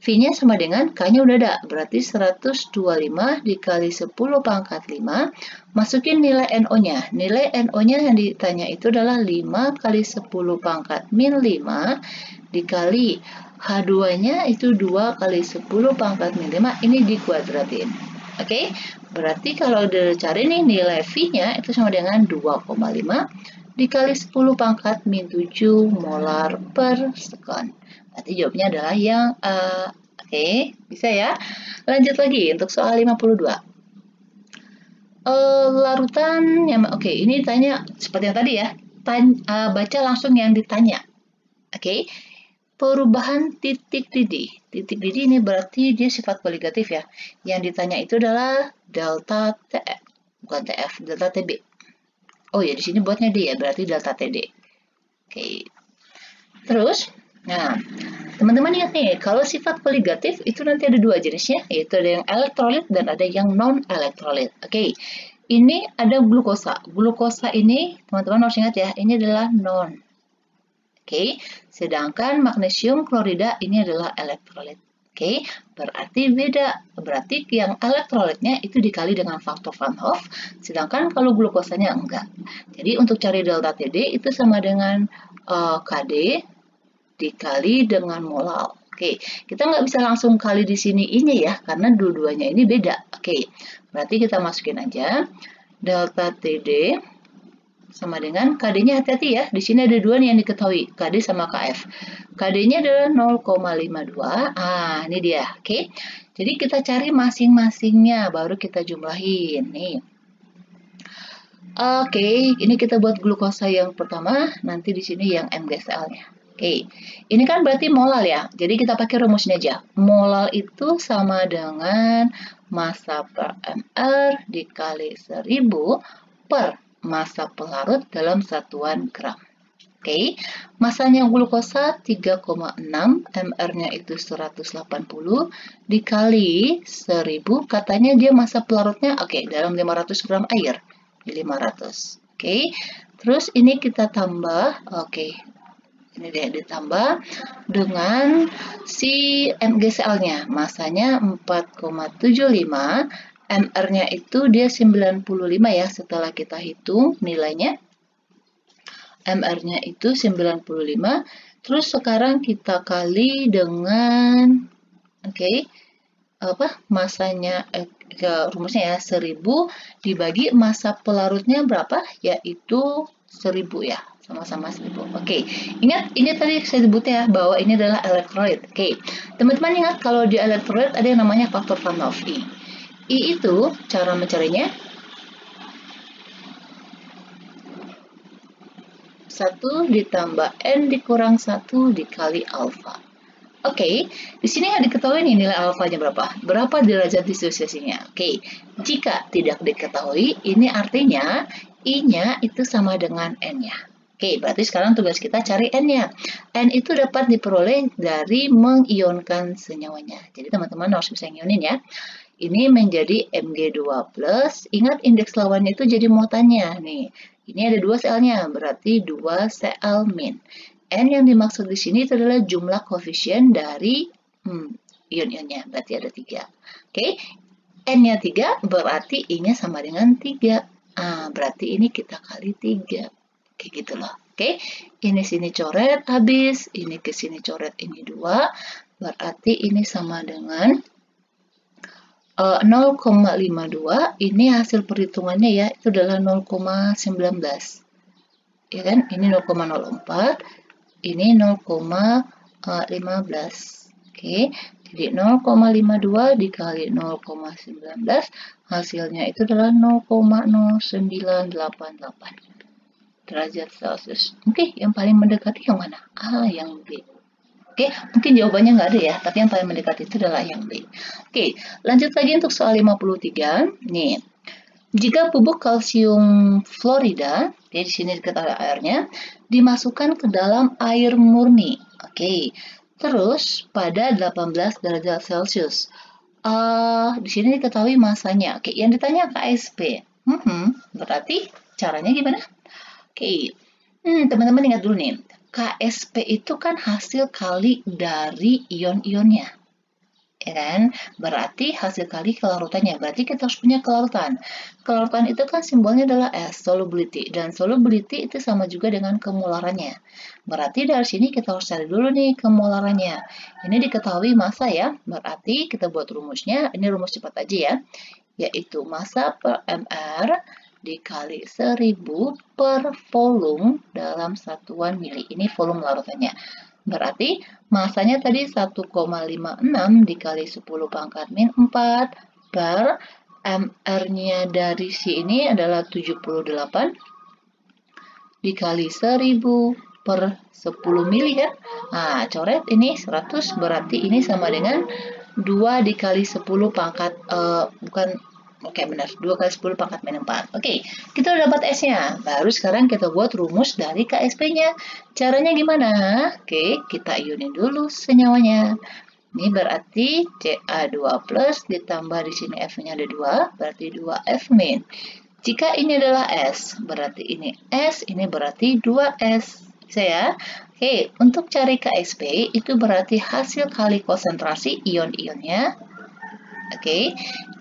V-nya sama dengan K-nya udah ada, berarti 125 dikali 10 pangkat 5, masukin nilai NO-nya. Nilai NO-nya yang ditanya itu adalah 5 kali 10 pangkat min 5 dikali H2-nya itu 2 kali 10 pangkat min 5, ini dikuadratin. Oke, berarti kalau dicari nih nilai V-nya itu sama dengan 2,5 dikali 10 pangkat min 7 molar per sekon. Berarti jawabnya adalah yang A. Oke, bisa ya? Lanjut lagi untuk soal 52. Larutan yang oke, ini ditanya seperti yang tadi ya. Baca langsung yang ditanya. Oke. Perubahan titik didih. Titik didih ini berarti dia sifat koligatif ya. Yang ditanya itu adalah delta TF, bukan TF, delta TB. Oh ya, di sini buatnya D ya, berarti delta TD. Oke. Terus, nah, teman-teman ingat nih, kalau sifat koligatif itu nanti ada dua jenisnya, yaitu ada yang elektrolit dan ada yang non-elektrolit. Oke, ini ada glukosa. Glukosa ini, teman-teman harus ingat ya, ini adalah non. Oke, sedangkan magnesium klorida ini adalah elektrolit. Oke, berarti beda. Berarti yang elektrolitnya itu dikali dengan faktor Van Hoff, sedangkan kalau glukosanya enggak. Jadi untuk cari delta TD itu sama dengan KD dikali dengan molal. Oke, kita nggak bisa langsung kali di sini ini ya, karena dua-duanya ini beda. Oke, berarti kita masukin aja delta TD sama dengan KD-nya, hati-hati ya. Di sini ada dua nih yang diketahui, KD sama KF. KD-nya adalah 0,52. Ah, ini dia. Oke. Jadi kita cari masing-masingnya baru kita jumlahin nih. Oke, ini kita buat glukosa yang pertama, nanti di sini yang MgSL-nya. Oke, ini kan berarti molal ya. Jadi kita pakai rumusnya aja. Molal itu sama dengan massa per mR dikali 1000 per massa pelarut dalam satuan gram. Oke, masanya glukosa 3,6, mR-nya itu 180, dikali 1000, katanya dia massa pelarutnya, oke, dalam 500 gram air, 500. Oke, terus ini kita tambah, oke, ini dia ditambah dengan si MgCl-nya, masanya 4,75, MR-nya itu dia 95 ya setelah kita hitung nilainya. MR-nya itu 95. Terus sekarang kita kali dengan masanya rumusnya ya 1000 dibagi massa pelarutnya berapa? Yaitu 1000 ya. Sama-sama 1000. Oke, ingat ini tadi saya sebutnya bahwa ini adalah elektrolit. Oke, teman-teman ingat kalau di elektrolit ada yang namanya faktor Van Hoff I. I itu cara mencarinya 1 ditambah N dikurang 1 dikali alfa. Oke, di sini yang diketahui nih nilai alfanya berapa? Berapa derajat dissosiasinya? Oke, jika tidak diketahui, ini artinya I-nya itu sama dengan N-nya. Oke, berarti sekarang tugas kita cari N-nya. N itu dapat diperoleh dari mengionkan senyawanya. Jadi teman-teman harus bisa ngionin ya. Ini menjadi Mg2+. Ingat indeks lawannya itu jadi muatannya. Nih, ini ada 2 Cl-nya, berarti 2 Cl min. N yang dimaksud di sini itu adalah jumlah koefisien dari ion-ionnya, berarti ada 3. Oke, N-nya 3, berarti I-nya sama dengan 3. Berarti ini kita kali 3. Kayak gitu loh. Oke, ini sini coret habis, ini ke sini coret ini 2, berarti ini sama dengan 0,52, ini hasil perhitungannya ya, itu adalah 0,19. Ya kan? Ini 0,04, ini 0,15. Oke, jadi 0,52 dikali 0,19, hasilnya itu adalah 0,0988 derajat Celcius. Oke, yang paling mendekati yang mana? Yang B. Oke, mungkin jawabannya nggak ada ya, tapi yang paling mendekati itu adalah yang B. Oke, lanjut lagi untuk soal 53. Nih, jika bubuk kalsium fluorida, ya di sini diketahui airnya, dimasukkan ke dalam air murni. Oke, terus pada 18 derajat Celcius. Di sini diketahui masanya. Oke, yang ditanya KSP. Berarti caranya gimana? Oke, teman-teman ingat dulu nih. KSP itu kan hasil kali dari ion-ionnya. Ya kan? Berarti hasil kali kelarutannya. Berarti kita harus punya kelarutan. Kelarutan itu kan simbolnya adalah S, solubility. Dan solubility itu sama juga dengan kemolarannya. Berarti dari sini kita harus cari dulu nih kemolarannya. Ini diketahui massa ya. Berarti kita buat rumusnya. Ini rumus cepat aja ya. yaitu massa per mR dikali 1000 per volume dalam satuan mili. Ini volume larutannya. Berarti masanya tadi 1,56 dikali 10 pangkat min 4 per mR-nya dari si ini adalah 78 dikali 1000 per 10 mili kan? Nah, coret ini 100 berarti ini sama dengan 2 dikali 10 pangkat, benar, 2 kali 10 pangkat min 4. Oke, kita udah dapat S-nya. Baru sekarang kita buat rumus dari KSP-nya. Caranya gimana? Oke, kita ionin dulu senyawanya. Ini berarti Ca2 plus ditambah di sini F-nya ada 2, berarti 2F min. Jika ini adalah S, berarti ini S, ini berarti 2S. Bisa ya? Oke, untuk cari KSP, itu berarti hasil kali konsentrasi ion-ionnya. Oke,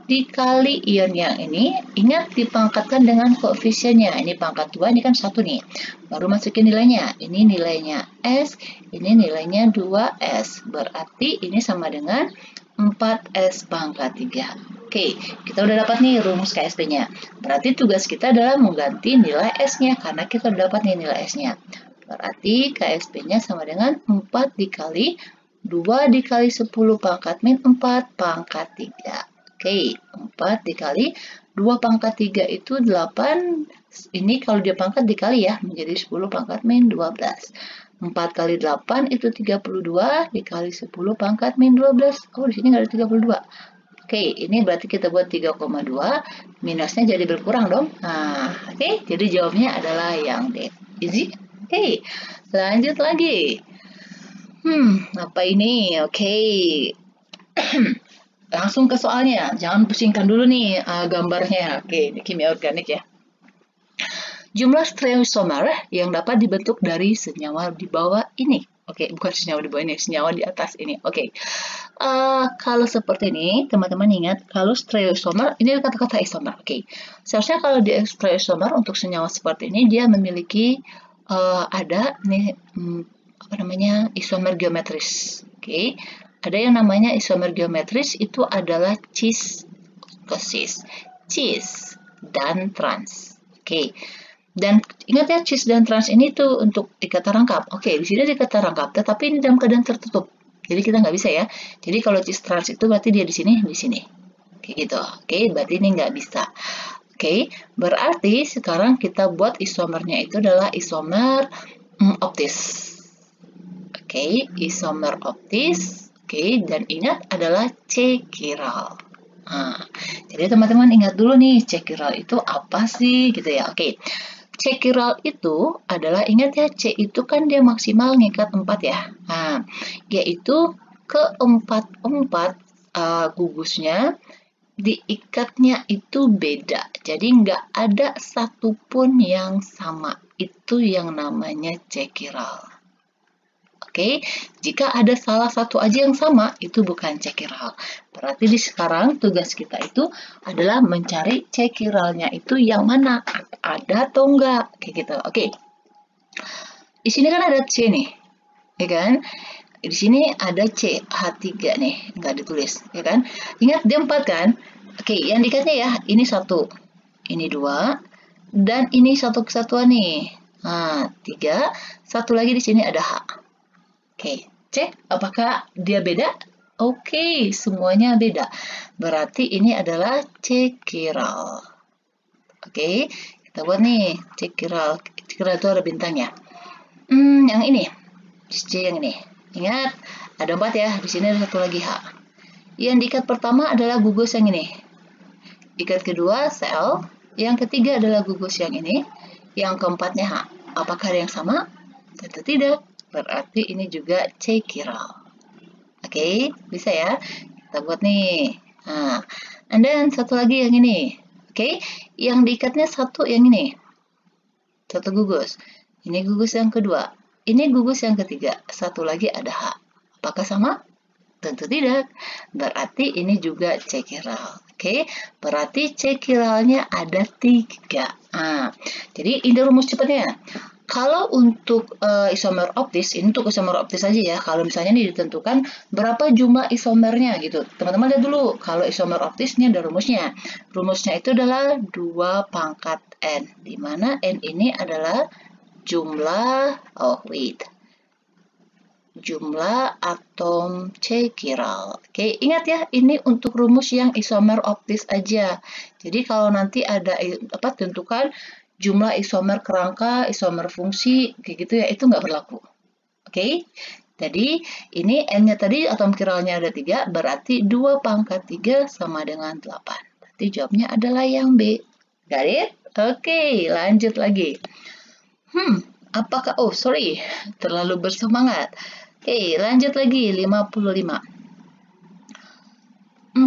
dikali ion yang ini, ingat dipangkatkan dengan koefisiennya. Ini pangkat 2, ini kan 1 nih. Baru masukin nilainya. Ini nilainya S, ini nilainya 2S. Berarti ini sama dengan 4S pangkat 3. Oke, kita udah dapat nih rumus KSP-nya. Berarti tugas kita adalah mengganti nilai S-nya, karena kita udah dapat nih nilai S-nya. Berarti KSP-nya sama dengan 4 dikali 2 dikali 10 pangkat min 4 pangkat 3. Oke, 4 dikali 2 pangkat 3 itu 8. Ini kalau dia pangkat dikali ya, menjadi 10 pangkat min 12. 4 kali 8 itu 32 dikali 10 pangkat min 12. Oh, di sini nggak ada 32. Oke, ini berarti kita buat 3,2. Minusnya jadi berkurang dong. Nah, oke, jadi jawabnya adalah yang D. Easy? Oke, lanjut lagi. Apa ini? Oke. Langsung ke soalnya. Jangan pusingkan dulu nih gambarnya. Oke, ini kimia organik ya. Jumlah stereoisomer yang dapat dibentuk dari senyawa di bawah ini. Oke, bukan senyawa di bawah ini, senyawa di atas ini. Oke, kalau seperti ini, teman-teman ingat, kalau stereoisomer, ini kata-kata isomer. Oke, seharusnya kalau di stereoisomer untuk senyawa seperti ini, dia memiliki ada nih, apa namanya, isomer geometris. Oke, ada yang namanya isomer geometris, itu adalah cis ke cis dan trans. Oke. Dan ingat ya, cis dan trans ini tuh untuk ikatan rangkap. Oke, di sini ada ikatan rangkap, tetapi ini dalam keadaan tertutup. Jadi kita nggak bisa ya. Jadi kalau cis trans itu berarti dia di sini, di sini. Kayak gitu. Oke, berarti ini nggak bisa. Oke, berarti sekarang kita buat isomernya itu adalah isomer optis. Oke, isomer optis. Oke, dan ingat adalah C chiral. Nah, jadi teman-teman ingat dulu nih, C chiral itu apa sih gitu ya. Oke. C chiral itu adalah, ingat ya, C itu kan dia maksimal ngikat 4 ya. Nah, yaitu keempat gugusnya diikatnya itu beda. Jadi nggak ada satupun yang sama. Itu yang namanya C chiral. Oke, jika ada salah satu aja yang sama, itu bukan C chiral. Berarti sekarang tugas kita itu adalah mencari C chiralnya itu yang mana, ada atau enggak, kayak gitu. Oke, di sini kan ada C nih, ya kan? Di sini ada C, H3 nih, nggak ditulis, ya kan? Ingat dia 4 kan? Oke, yang diikatnya ya, ini 1, ini 2, dan ini satu kesatuan nih. Nah, 3, satu lagi di sini ada H. Oke, cek apakah dia beda? Oke, semuanya beda. Berarti ini adalah C chiral. Oke, kita buat nih C chiral. C chiral itu ada bintangnya. Yang ini, C yang ini. Ingat, ada 4 ya. Di sini ada satu lagi H. Yang diikat pertama adalah gugus yang ini. Ikat kedua sel. Yang ketiga adalah gugus yang ini. Yang keempatnya H. Apakah ada yang sama? Tentu tidak. Berarti ini juga C chiral. Oke, bisa ya. Kita buat nih. Nah, and then satu lagi yang ini. Oke, yang diikatnya satu yang ini. Satu gugus. Ini gugus yang kedua. Ini gugus yang ketiga. Satu lagi ada H. Apakah sama? Tentu tidak. Berarti ini juga C chiral. Oke, berarti C chiralnya ada 3. Nah, jadi ini rumus cepatnya. Kalau untuk isomer optis, ini untuk isomer optis aja ya. Kalau misalnya nih ditentukan berapa jumlah isomernya gitu. Teman-teman lihat dulu, kalau isomer optis ini ada rumusnya. Rumusnya itu adalah 2 pangkat N, di mana N ini adalah jumlah, jumlah atom C chiral. Oke, ingat ya, ini untuk rumus yang isomer optis aja. Jadi kalau nanti ada tentukan jumlah isomer kerangka, isomer fungsi, kayak gitu ya, itu nggak berlaku. Oke, jadi ini N-nya tadi atom chiralnya ada 3, berarti 2 pangkat 3 sama dengan 8. Berarti jawabnya adalah yang B. Got it? Oke, lanjut lagi. Apakah, terlalu bersemangat. Oke, lanjut lagi, 55.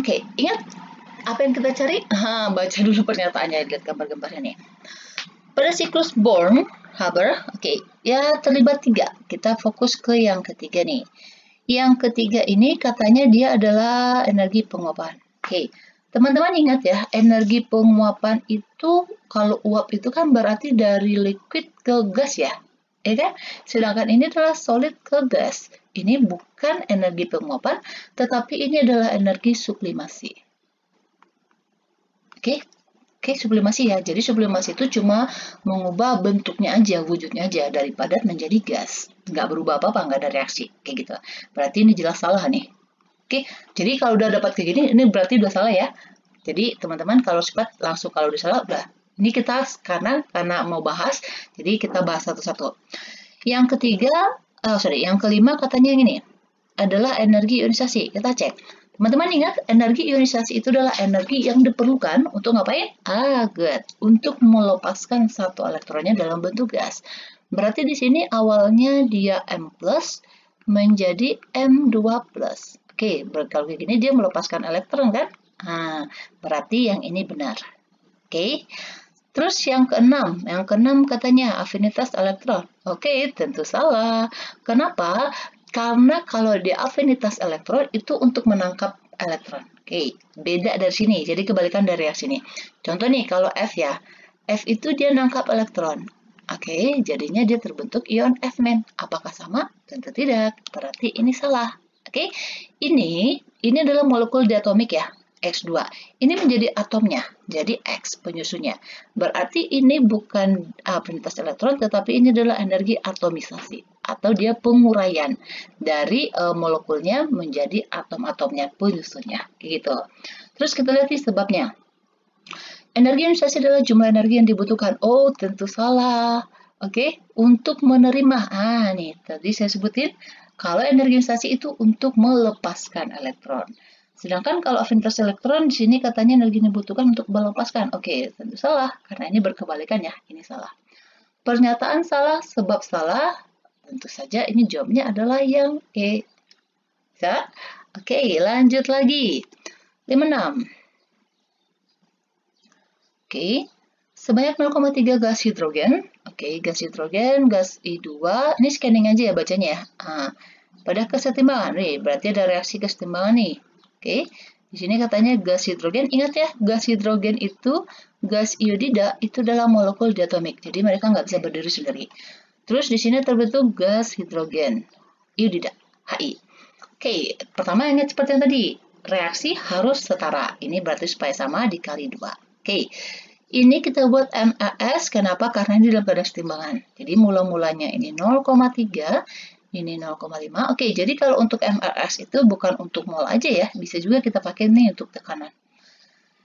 Oke, ingat apa yang kita cari? Baca dulu pernyataannya, lihat gambar-gambarnya nih. Pada siklus Born-Haber, ya terlibat 3. Kita fokus ke yang ketiga nih. Yang ketiga ini katanya dia adalah energi penguapan. Teman-teman ingat ya, energi penguapan itu, kalau uap itu kan berarti dari liquid ke gas ya. Kan? Sedangkan ini adalah solid ke gas. Ini bukan energi penguapan, tetapi ini adalah energi sublimasi. Oke, sublimasi ya. Jadi sublimasi itu cuma mengubah bentuknya aja, wujudnya aja, dari padat menjadi gas. Nggak berubah apa-apa, nggak ada reaksi. Kayak gitu. Berarti ini jelas salah nih. Oke, jadi kalau udah dapat kayak gini, ini berarti udah salah ya. Jadi teman-teman kalau sempat langsung kalau udah salah, udah. Ini kita karena mau bahas, jadi kita bahas satu-satu. Yang ketiga, yang kelima katanya yang ini adalah energi ionisasi. Kita cek. Teman-teman ingat, energi ionisasi itu adalah energi yang diperlukan untuk ngapain? Good. Untuk melepaskan satu elektronnya dalam bentuk gas. Berarti di sini awalnya dia M+ menjadi M2+. Oke, kalau kayak gini dia melepaskan elektron kan? Berarti yang ini benar. Oke. Terus yang keenam katanya afinitas elektron. Oke, tentu salah. Kenapa? Karena kalau di afinitas elektron itu untuk menangkap elektron. Oke, beda dari sini. Jadi kebalikan dari yang sini. Contoh nih, kalau F ya. F itu dia nangkap elektron. Oke, jadinya dia terbentuk ion F-. Apakah sama? Tentu tidak. Berarti ini salah. Oke, ini adalah molekul diatomik ya. X2. Ini menjadi atomnya, jadi X penyusunnya. Berarti ini bukan afinitas elektron, tetapi ini adalah energi atomisasi atau dia penguraian dari molekulnya menjadi atom-atomnya penyusunnya, gitu. Terus kita lihat nih sebabnya. Energi ionisasi adalah jumlah energi yang dibutuhkan. Oh, tentu salah. Oke, untuk menerima. Nih tadi saya sebutin kalau energi ionisasi itu untuk melepaskan elektron. Sedangkan kalau afinitas elektron di sini katanya energi yang dibutuhkan untuk melepaskan. Oke, tentu salah karena ini berkebalikan ya. Ini salah. Pernyataan salah, sebab salah. Tentu saja ini jawabnya adalah yang E. Bisa? Oke, lanjut lagi. 56. Oke, sebanyak 0,3 gas hidrogen. Oke, gas hidrogen, gas I2. Ini scanning aja ya bacanya ya. Pada kesetimbangan, nih berarti ada reaksi kesetimbangan nih. Oke, di sini katanya gas hidrogen. Ingat ya, gas hidrogen itu gas iodida itu adalah molekul diatomik. Jadi mereka nggak bisa berdiri sendiri. Terus di sini terbentuk gas hidrogen iodida Hi. Oke, pertama ingat seperti yang tadi, reaksi harus setara. Ini berarti supaya sama dikali 2. Oke, ini kita buat MAS. Kenapa? Karena ini dalam keadaan kesetimbangan. Jadi mula-mulanya ini 0,3. Ini 0,5. Oke, jadi kalau untuk MRS itu bukan untuk mol aja ya, bisa juga kita pakai nih untuk tekanan.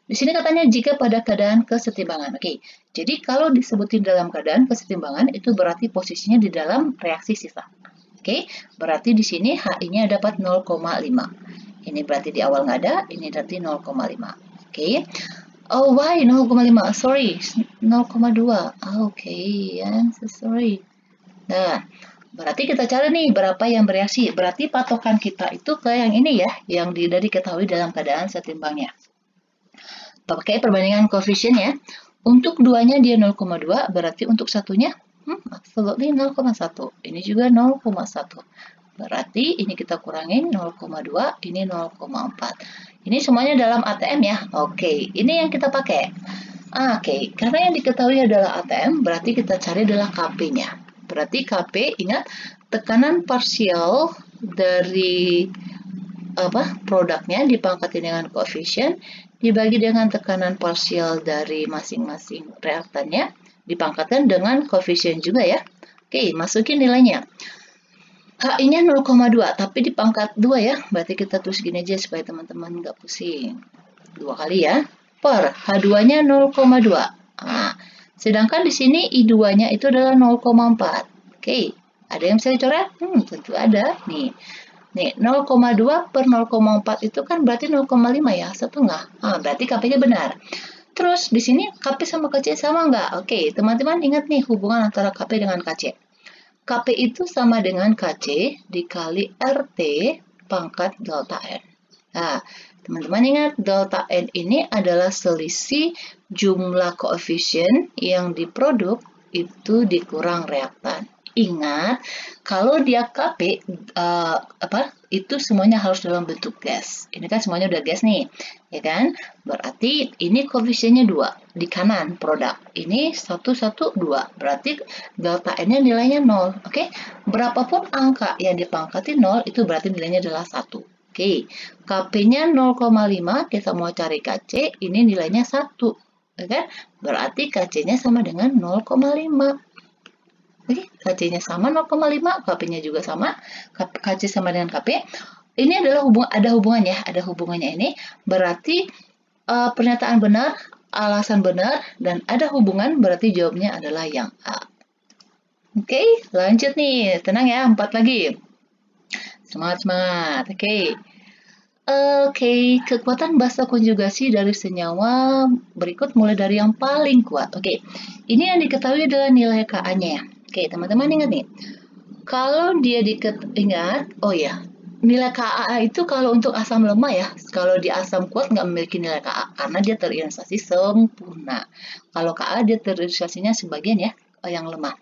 Di sini katanya jika pada keadaan kesetimbangan. Oke, jadi kalau disebutin dalam keadaan kesetimbangan itu berarti posisinya di dalam reaksi sisa. Oke, berarti di sini HI-nya dapat 0,5. Ini berarti di awal nggak ada, ini berarti 0,5. Oke. Oh, why 0,5? Sorry, 0,2. Oke, I'm so sorry. Nah, berarti kita cari nih berapa yang bereaksi. Berarti patokan kita itu ke yang ini ya, yang tidak diketahui dalam keadaan setimbangnya. Pakai perbandingan koefisien ya. Untuk duanya dia 0,2, berarti untuk satunya absolutely 0,1. Ini juga 0,1. Berarti ini kita kurangin 0,2, ini 0,4. Ini semuanya dalam ATM ya. Oke, ini yang kita pakai. Oke, karena yang diketahui adalah ATM, berarti kita cari adalah Kp-nya. Berarti Kp, ingat, tekanan parsial dari produknya dipangkatin dengan koefisien dibagi dengan tekanan parsial dari masing-masing reaktannya dipangkatkan dengan koefisien juga ya. Oke, masukin nilainya. HI-nya 0,2, tapi dipangkat 2 ya. Berarti kita tulis gini aja supaya teman-teman nggak pusing. 2 kali ya. Per H2-nya 0,2. Nah, sedangkan di sini I2-nya itu adalah 0,4. Oke, ada yang bisa dicoret? Tentu ada. Nih, 0,2 per 0,4 itu kan berarti 0,5 ya, setengah. Berarti Kp-nya benar. Terus di sini Kp sama Kc sama nggak? Oke, teman-teman ingat nih hubungan antara Kp dengan Kc. Kp itu sama dengan Kc dikali RT pangkat delta N. Nah, teman-teman ingat delta N ini adalah selisih jumlah koefisien yang diproduk itu dikurang reaktan. Ingat, kalau dia Kp, itu semuanya harus dalam bentuk gas. Ini kan semuanya udah gas nih, ya kan? Berarti ini koefisiennya 2 di kanan produk. Ini 1, 1, 2. Berarti delta N-nya nilainya 0. Oke? Berapapun angka yang dipangkati 0, itu berarti nilainya adalah 1. Oke, Kp-nya 0,5, kita mau cari Kc, ini nilainya 1. Oke? Berarti Kc-nya sama dengan 0,5. Oke, Kc-nya sama 0,5, Kp-nya juga sama, Kc sama dengan Kp. Ini adalah ada hubungannya ini. Berarti pernyataan benar, alasan benar, dan ada hubungan, berarti jawabnya adalah yang A. Oke, lanjut nih. Tenang ya, 4 lagi. Semangat. Oke, kekuatan basa konjugasi dari senyawa berikut mulai dari yang paling kuat. Oke, ini yang diketahui adalah nilai Ka-nya. Oke, teman-teman ingat nih. Kalau dia nilai Ka itu kalau untuk asam lemah ya. Kalau di asam kuat nggak memiliki nilai Ka karena dia terionisasi sempurna. Kalau Ka dia terionisasinya sebagian ya, yang lemah.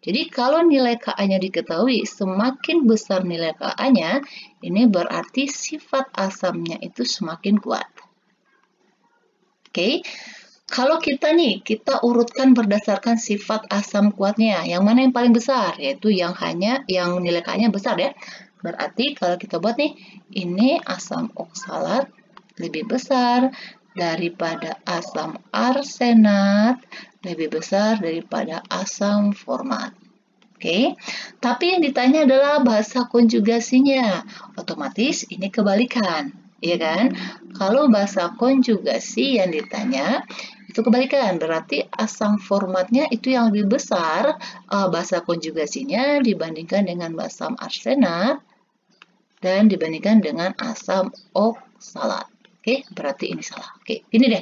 Jadi kalau nilai Ka-nya diketahui, semakin besar nilai Ka-nya, ini berarti sifat asamnya itu semakin kuat. Oke, kalau kita urutkan berdasarkan sifat asam kuatnya, yang mana yang paling besar? Yaitu yang nilai Ka-nya besar ya. Berarti kalau kita buat nih, ini asam oksalat lebih besar daripada asam arsenat, lebih besar daripada asam format. Oke, tapi yang ditanya adalah bahasa konjugasinya. Otomatis ini kebalikan, ya kan? Kalau bahasa konjugasi yang ditanya itu kebalikan, berarti asam formatnya itu yang lebih besar bahasa konjugasinya dibandingkan dengan asam arsenat dan dibandingkan dengan asam oksalat. Oke, berarti ini salah. Oke, ini deh.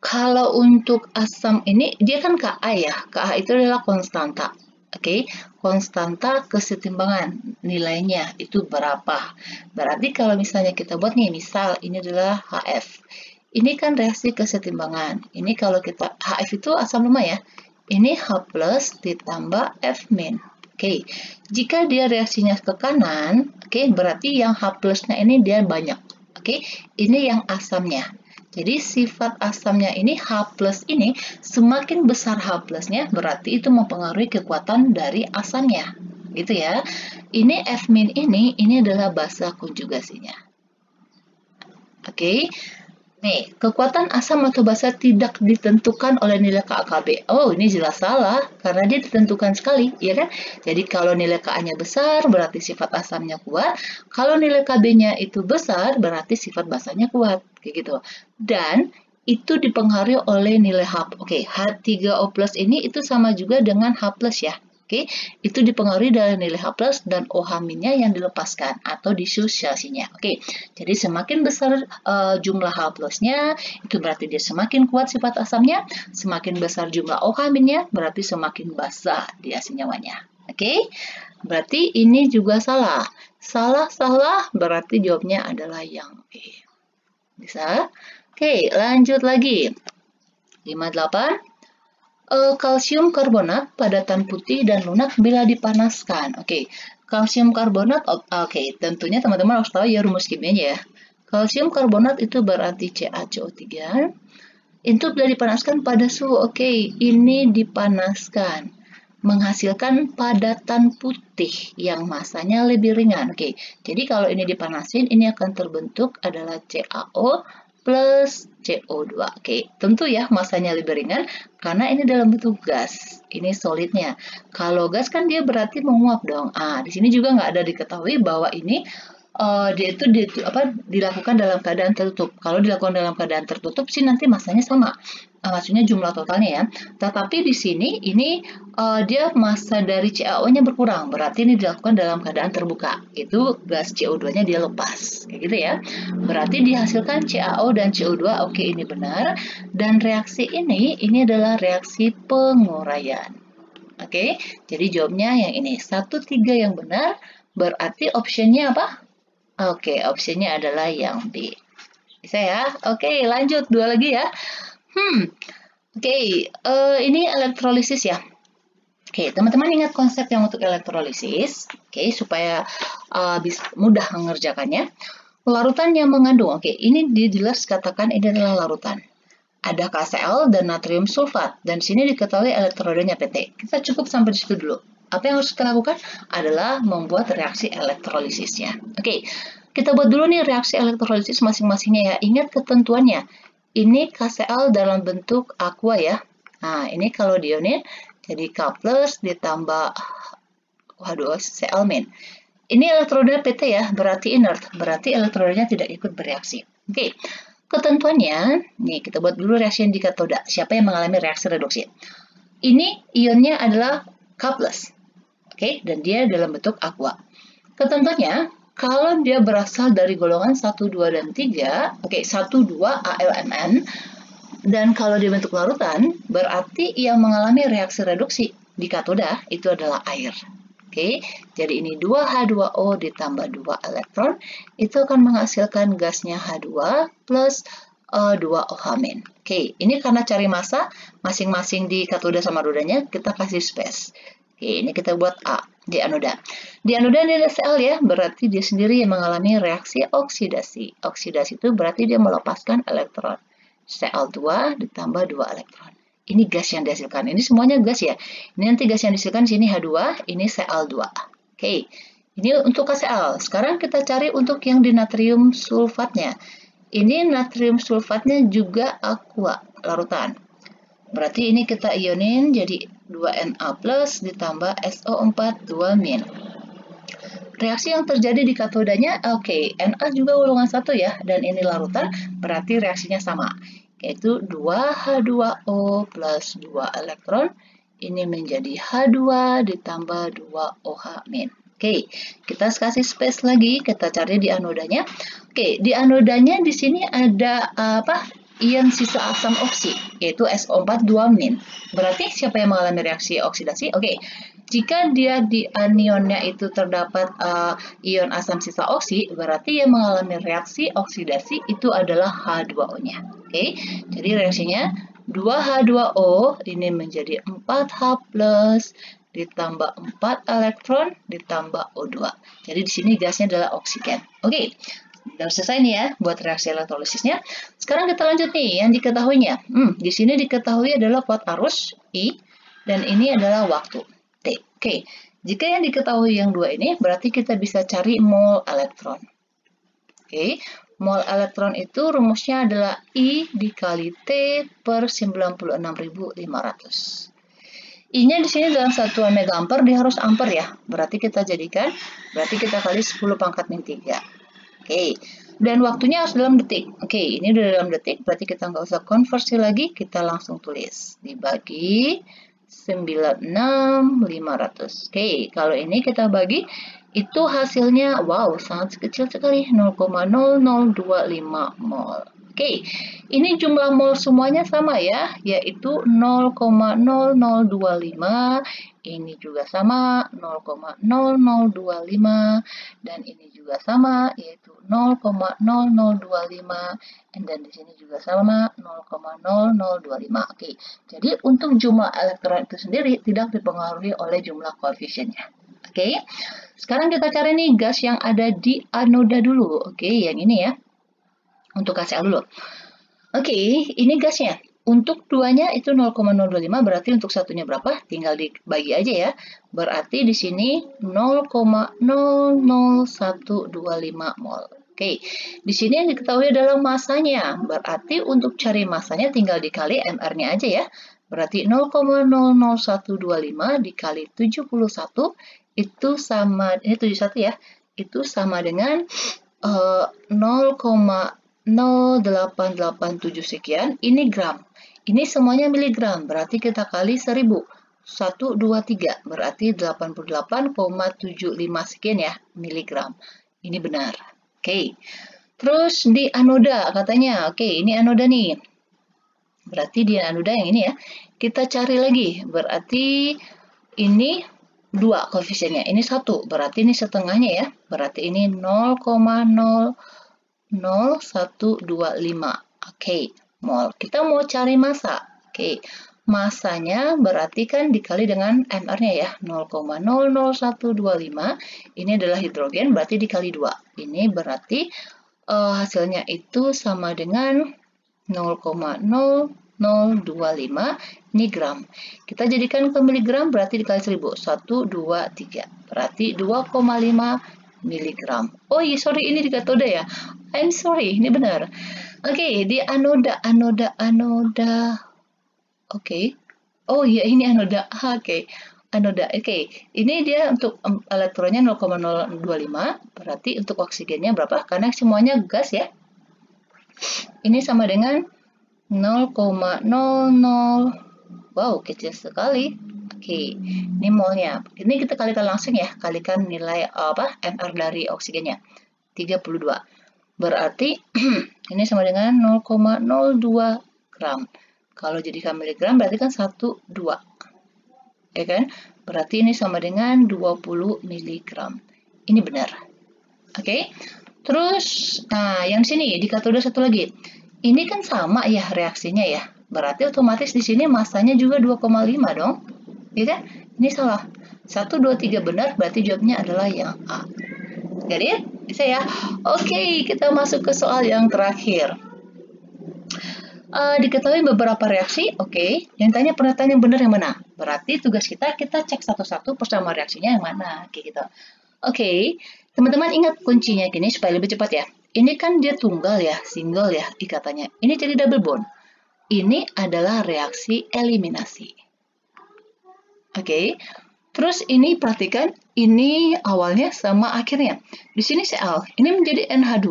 Kalau untuk asam ini, dia kan Ka ya. Ka itu adalah konstanta. Oke, konstanta kesetimbangan nilainya itu berapa. Berarti kalau misalnya kita buat nih, misal ini adalah HF. Ini kan reaksi kesetimbangan. Ini kalau kita, HF itu asam lemah ya. Ini H plus ditambah F min. Oke, jika dia reaksinya ke kanan, berarti yang H plusnya ini dia banyak. Oke, ini yang asamnya. Jadi sifat asamnya ini H plus ini semakin besar H plusnya berarti itu mempengaruhi kekuatan dari asamnya. Gitu ya. Ini F min ini adalah basa konjugasinya. Oke. Nih, kekuatan asam atau basa tidak ditentukan oleh nilai Ka-Kb. Oh, ini jelas salah, karena dia ditentukan sekali, ya kan? Jadi, kalau nilai Ka-nya besar, berarti sifat asamnya kuat. Kalau nilai Kb-nya itu besar, berarti sifat basanya kuat, kayak gitu. Dan, itu dipengaruhi oleh nilai H. Oke, H3O plus ini itu sama juga dengan H plus ya. Oke, itu dipengaruhi dari nilai H plus dan OH-nya yang dilepaskan atau disosiasinya. Oke, jadi semakin besar jumlah H plusnya, itu berarti dia semakin kuat sifat asamnya. Semakin besar jumlah OH-nya, berarti semakin basah dia senyawanya. Oke, berarti ini juga salah. Salah, berarti jawabnya adalah yang B. Bisa? Oke, lanjut lagi. 58. Kalsium karbonat padatan putih dan lunak bila dipanaskan. Oke, kalsium karbonat, tentunya teman-teman harus tahu ya rumus kimianya ya. Kalsium karbonat itu berarti CaCO3 Itu sudah dipanaskan pada suhu. Oke, ini dipanaskan menghasilkan padatan putih yang masanya lebih ringan. Oke, jadi kalau ini dipanasin, ini akan terbentuk adalah CaO plus CO2. Oke, tentu ya masanya lebih ringan karena ini dalam bentuk gas. Ini solidnya. Kalau gas kan dia berarti menguap dong. Di sini juga nggak ada diketahui bahwa ini dia itu dilakukan dalam keadaan tertutup. Kalau dilakukan dalam keadaan tertutup sih nanti masanya sama, maksudnya jumlah totalnya ya. Tetapi di sini ini dia massa dari CaO-nya berkurang, berarti ini dilakukan dalam keadaan terbuka. Itu gas CO2-nya dia lepas, kayak gitu ya. Berarti dihasilkan CaO dan CO2. Oke, ini benar. Dan reaksi ini adalah reaksi penguraian. Oke, jadi jawabnya yang ini 1, 3 yang benar. Berarti optionnya apa? Oke, opsinya adalah yang B. Bisa ya? Oke, lanjut. Dua lagi ya. Oke, ini elektrolisis ya. Oke, teman-teman ingat konsep yang untuk elektrolisis. Oke, supaya bisa mudah mengerjakannya. Larutan yang mengandung. Oke, ini jelas katakan ini adalah larutan. Ada KCl dan natrium sulfat. Dan sini diketahui elektrodenya PT. Kita cukup sampai di situ dulu. Apa yang harus kita lakukan adalah membuat reaksi elektrolisisnya. Oke, kita buat dulu nih reaksi elektrolisis masing-masingnya ya. Ingat ketentuannya. Ini KCl dalam bentuk aqua ya. Nah, ini kalau diionin jadi K plus ditambah Cl-. Ini elektroda PT ya, berarti inert. Berarti elektrodanya tidak ikut bereaksi. Oke, ketentuannya, nih kita buat dulu reaksi yang di katoda. Siapa yang mengalami reaksi reduksi? Ini ionnya adalah K+. Oke, dan dia dalam bentuk aqua. Ketentuannya, kalau dia berasal dari golongan 1, 2, dan 3, oke, 1, 2 AlMn, dan kalau dia bentuk larutan, berarti yang mengalami reaksi reduksi di katoda itu adalah air. Oke, jadi ini 2H2O ditambah 2 elektron, itu akan menghasilkan gasnya H2 plus 2OH-. Oke, ini karena cari massa masing-masing di katoda sama anodanya, kita kasih space. Oke, ini kita buat A di anoda. Di anoda ini ada Cl ya, berarti dia sendiri yang mengalami reaksi oksidasi. Oksidasi itu berarti dia melepaskan elektron. Cl2 ditambah 2 elektron. Ini gas yang dihasilkan. Ini semuanya gas ya. Ini nanti gas yang dihasilkan sini H2, ini Cl2. Oke, ini untuk KCl. Sekarang kita cari untuk yang di natrium sulfatnya. Ini natrium sulfatnya juga aqua, larutan. Berarti ini kita ionin jadi 2Na plus ditambah SO4 2-. Reaksi yang terjadi di katodanya, oke, Na juga golongan 1 ya, dan ini larutan, berarti reaksinya sama, yaitu 2H2O plus 2 elektron, ini menjadi H2 ditambah 2OH-. Oke, kita kasih space lagi, kita cari di anodanya. Oke, di anodanya di sini ada apa? Ion sisa asam oksi, yaitu SO4 2-. Berarti siapa yang mengalami reaksi oksidasi? Oke, jika dia di anionnya itu terdapat ion asam sisa oksi, berarti yang mengalami reaksi oksidasi itu adalah H2O-nya. Oke, jadi reaksinya 2H2O ini menjadi 4H plus ditambah 4 elektron ditambah O2. Jadi di sini gasnya adalah oksigen. Oke. Udah selesai nih ya buat reaksi elektrolisisnya. Sekarang kita lanjut nih yang diketahuinya. Di sini diketahui adalah kuat arus I dan ini adalah waktu T. Oke, jika yang diketahui yang dua ini berarti kita bisa cari mol elektron. Oke, mol elektron itu rumusnya adalah I dikali T per 96.500. I-nya di sini dalam satuan megaamper, dia harus ampere ya. Berarti kita kali 10 pangkat min 3. Oke, dan waktunya harus dalam detik. Oke, ini udah dalam detik, berarti kita nggak usah konversi lagi, kita langsung tulis. Dibagi 96.500. Oke, kalau ini kita bagi, itu hasilnya, wow, sangat kecil sekali, 0,0025 mol. Oke, ini jumlah mol semuanya sama ya, yaitu 0,0025, ini juga sama 0,0025, dan ini juga sama, yaitu 0,0025, dan di sini juga sama 0,0025. Oke, jadi untuk jumlah elektron itu sendiri tidak dipengaruhi oleh jumlah koefisiennya. Oke, sekarang kita cari nih gas yang ada di anoda dulu. Oke, yang ini ya. Untuk KCl dulu. Oke, ini gasnya. Untuk duanya itu 0,025, berarti untuk satunya berapa? Tinggal dibagi aja ya. Berarti di sini 0,00125 mol. Oke, di sini yang diketahui adalah masanya. Berarti untuk cari masanya tinggal dikali MR-nya aja ya. Berarti 0,00125 dikali 71 itu sama, ini 71 ya, itu sama dengan 0,0887 sekian, ini gram. Ini semuanya miligram, berarti kita kali 1000. 1, 2, 3, berarti 88,75 sekian ya, miligram. Ini benar. Oke. Terus di anoda katanya, oke, ini anoda nih. Berarti di anoda yang ini ya. Kita cari lagi, berarti ini 2 koefisiennya. Ini 1, berarti ini setengahnya ya. Berarti ini 0,00125. Oke, mol. Kita mau cari massa. Oke, masanya berarti kan dikali dengan MR-nya ya. 0,00125. Ini adalah hidrogen, berarti dikali 2. Ini berarti hasilnya itu sama dengan 0,0025 ini gram. Kita jadikan ke miligram, berarti dikali 1000. 1, 2, 3. Berarti 2,5 miligram. Oh iya, sorry, ini di katoda ya. I'm sorry, ini benar. Oke, di anoda. Oke. Oh iya, ini anoda. Oke. Anoda. Oke. Ini dia untuk elektronnya 0,025. Berarti untuk oksigennya berapa? Karena semuanya gas ya. Ini sama dengan 0,00. Wow, kecil sekali. Oke, ini molnya. Ini kita kalikan langsung ya. Kalikan nilai MR dari oksigennya. 32. Berarti ini sama dengan 0,02 gram. Kalau jadikan miligram berarti kan 1, 2. Ya kan? Berarti ini sama dengan 20 miligram. Ini benar. Oke. Terus, nah yang sini di katoda satu lagi. Ini kan sama ya reaksinya ya. Berarti otomatis di sini masanya juga 2,5 dong. Ya kan? Ini salah. 1, 2, 3 benar, berarti jawabnya adalah yang A. Got it? Bisa ya? Oke, kita masuk ke soal yang terakhir. Diketahui beberapa reaksi, oke. Yang tanya pernyataan yang benar yang mana? Berarti tugas kita cek satu-satu persamaan reaksinya yang mana, kayak gitu. Oke, teman-teman ingat kuncinya gini supaya lebih cepat ya. Ini kan dia tunggal ya, single ya ikatannya. Ini jadi double bond. Ini adalah reaksi eliminasi. Oke. Terus ini perhatikan, ini awalnya sama akhirnya. Di sini Cl, ini menjadi NH2.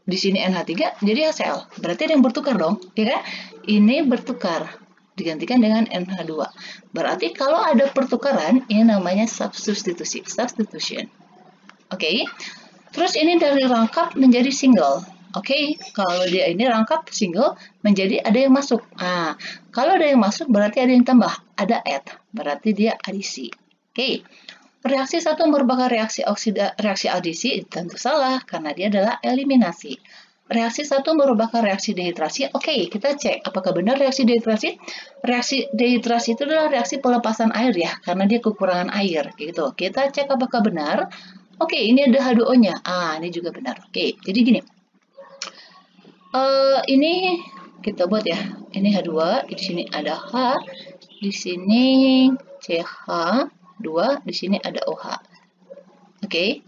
Di sini NH3 jadi HCl. Berarti ada yang bertukar dong, ya kan? Ini bertukar, digantikan dengan NH2. Berarti kalau ada pertukaran, ini namanya substitusi, substitution. Oke. Terus ini dari rangkap menjadi single. Oke, kalau dia ini rangkap single menjadi ada yang masuk. Nah, kalau ada yang masuk berarti ada yang tambah, ada add. Berarti dia adisi. Oke. Reaksi satu merupakan reaksi adisi, tentu salah karena dia adalah eliminasi. Reaksi satu merupakan reaksi dehidrasi. Oke, kita cek apakah benar reaksi dehidrasi. Reaksi dehidrasi itu adalah reaksi pelepasan air ya, karena dia kekurangan air gitu. Kita cek apakah benar. Oke, ini ada H2O-nya. Ini juga benar. Oke, jadi gini. Ini kita buat ya. Ini H2, di sini ada H, di sini CH2, di sini ada OH. Oke.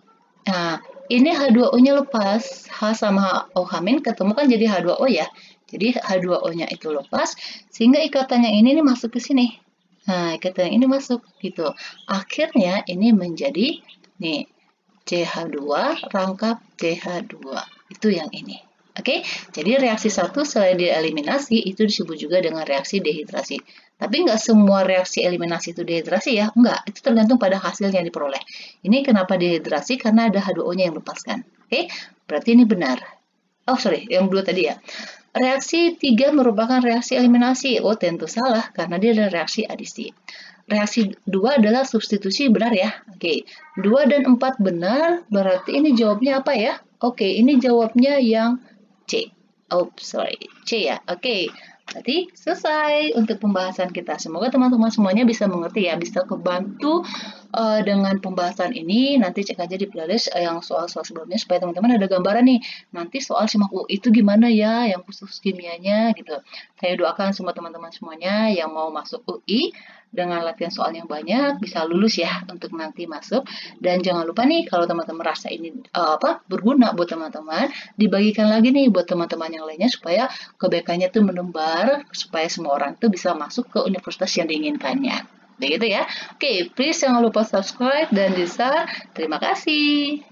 Nah, ini H2O-nya lepas. H sama OH- ketemu kan jadi H2O ya. Jadi H2O-nya itu lepas, sehingga ikatan yang ini masuk ke sini. Nah, ikatan yang ini masuk gitu. Akhirnya ini menjadi nih CH2 rangkap CH2. Itu yang ini. Oke, jadi reaksi satu selain dieliminasi itu disebut juga dengan reaksi dehidrasi. Tapi nggak semua reaksi eliminasi itu dehidrasi ya, nggak. Itu tergantung pada hasil yang diperoleh. Ini kenapa dehidrasi? Karena ada H2O-nya yang lepaskan. Oke, berarti ini benar. Oh sorry, yang dua tadi ya. Reaksi 3 merupakan reaksi eliminasi. Oh tentu salah, karena dia adalah reaksi adisi. Reaksi 2 adalah substitusi, benar ya? Oke, 2 dan 4 benar, berarti ini jawabnya apa ya? Oke, ini jawabnya yang C. Oh, sorry. C ya. Oke. Berarti selesai untuk pembahasan kita. Semoga teman-teman semuanya bisa mengerti ya, bisa kebantu dengan pembahasan ini nanti cek aja di playlist yang soal-soal sebelumnya supaya teman-teman ada gambaran nih nanti soal SIMAK UI itu gimana ya yang khusus kimianya gitu. Saya doakan semua teman-teman semuanya yang mau masuk UI dengan latihan soal yang banyak bisa lulus ya untuk nanti masuk. Dan jangan lupa nih kalau teman-teman merasa ini berguna buat teman-teman, dibagikan lagi nih buat teman-teman yang lainnya supaya kebaikannya tuh menebar supaya semua orang tuh bisa masuk ke universitas yang diinginkannya. Begitu ya. Oke, please jangan lupa subscribe dan di-share. Terima kasih.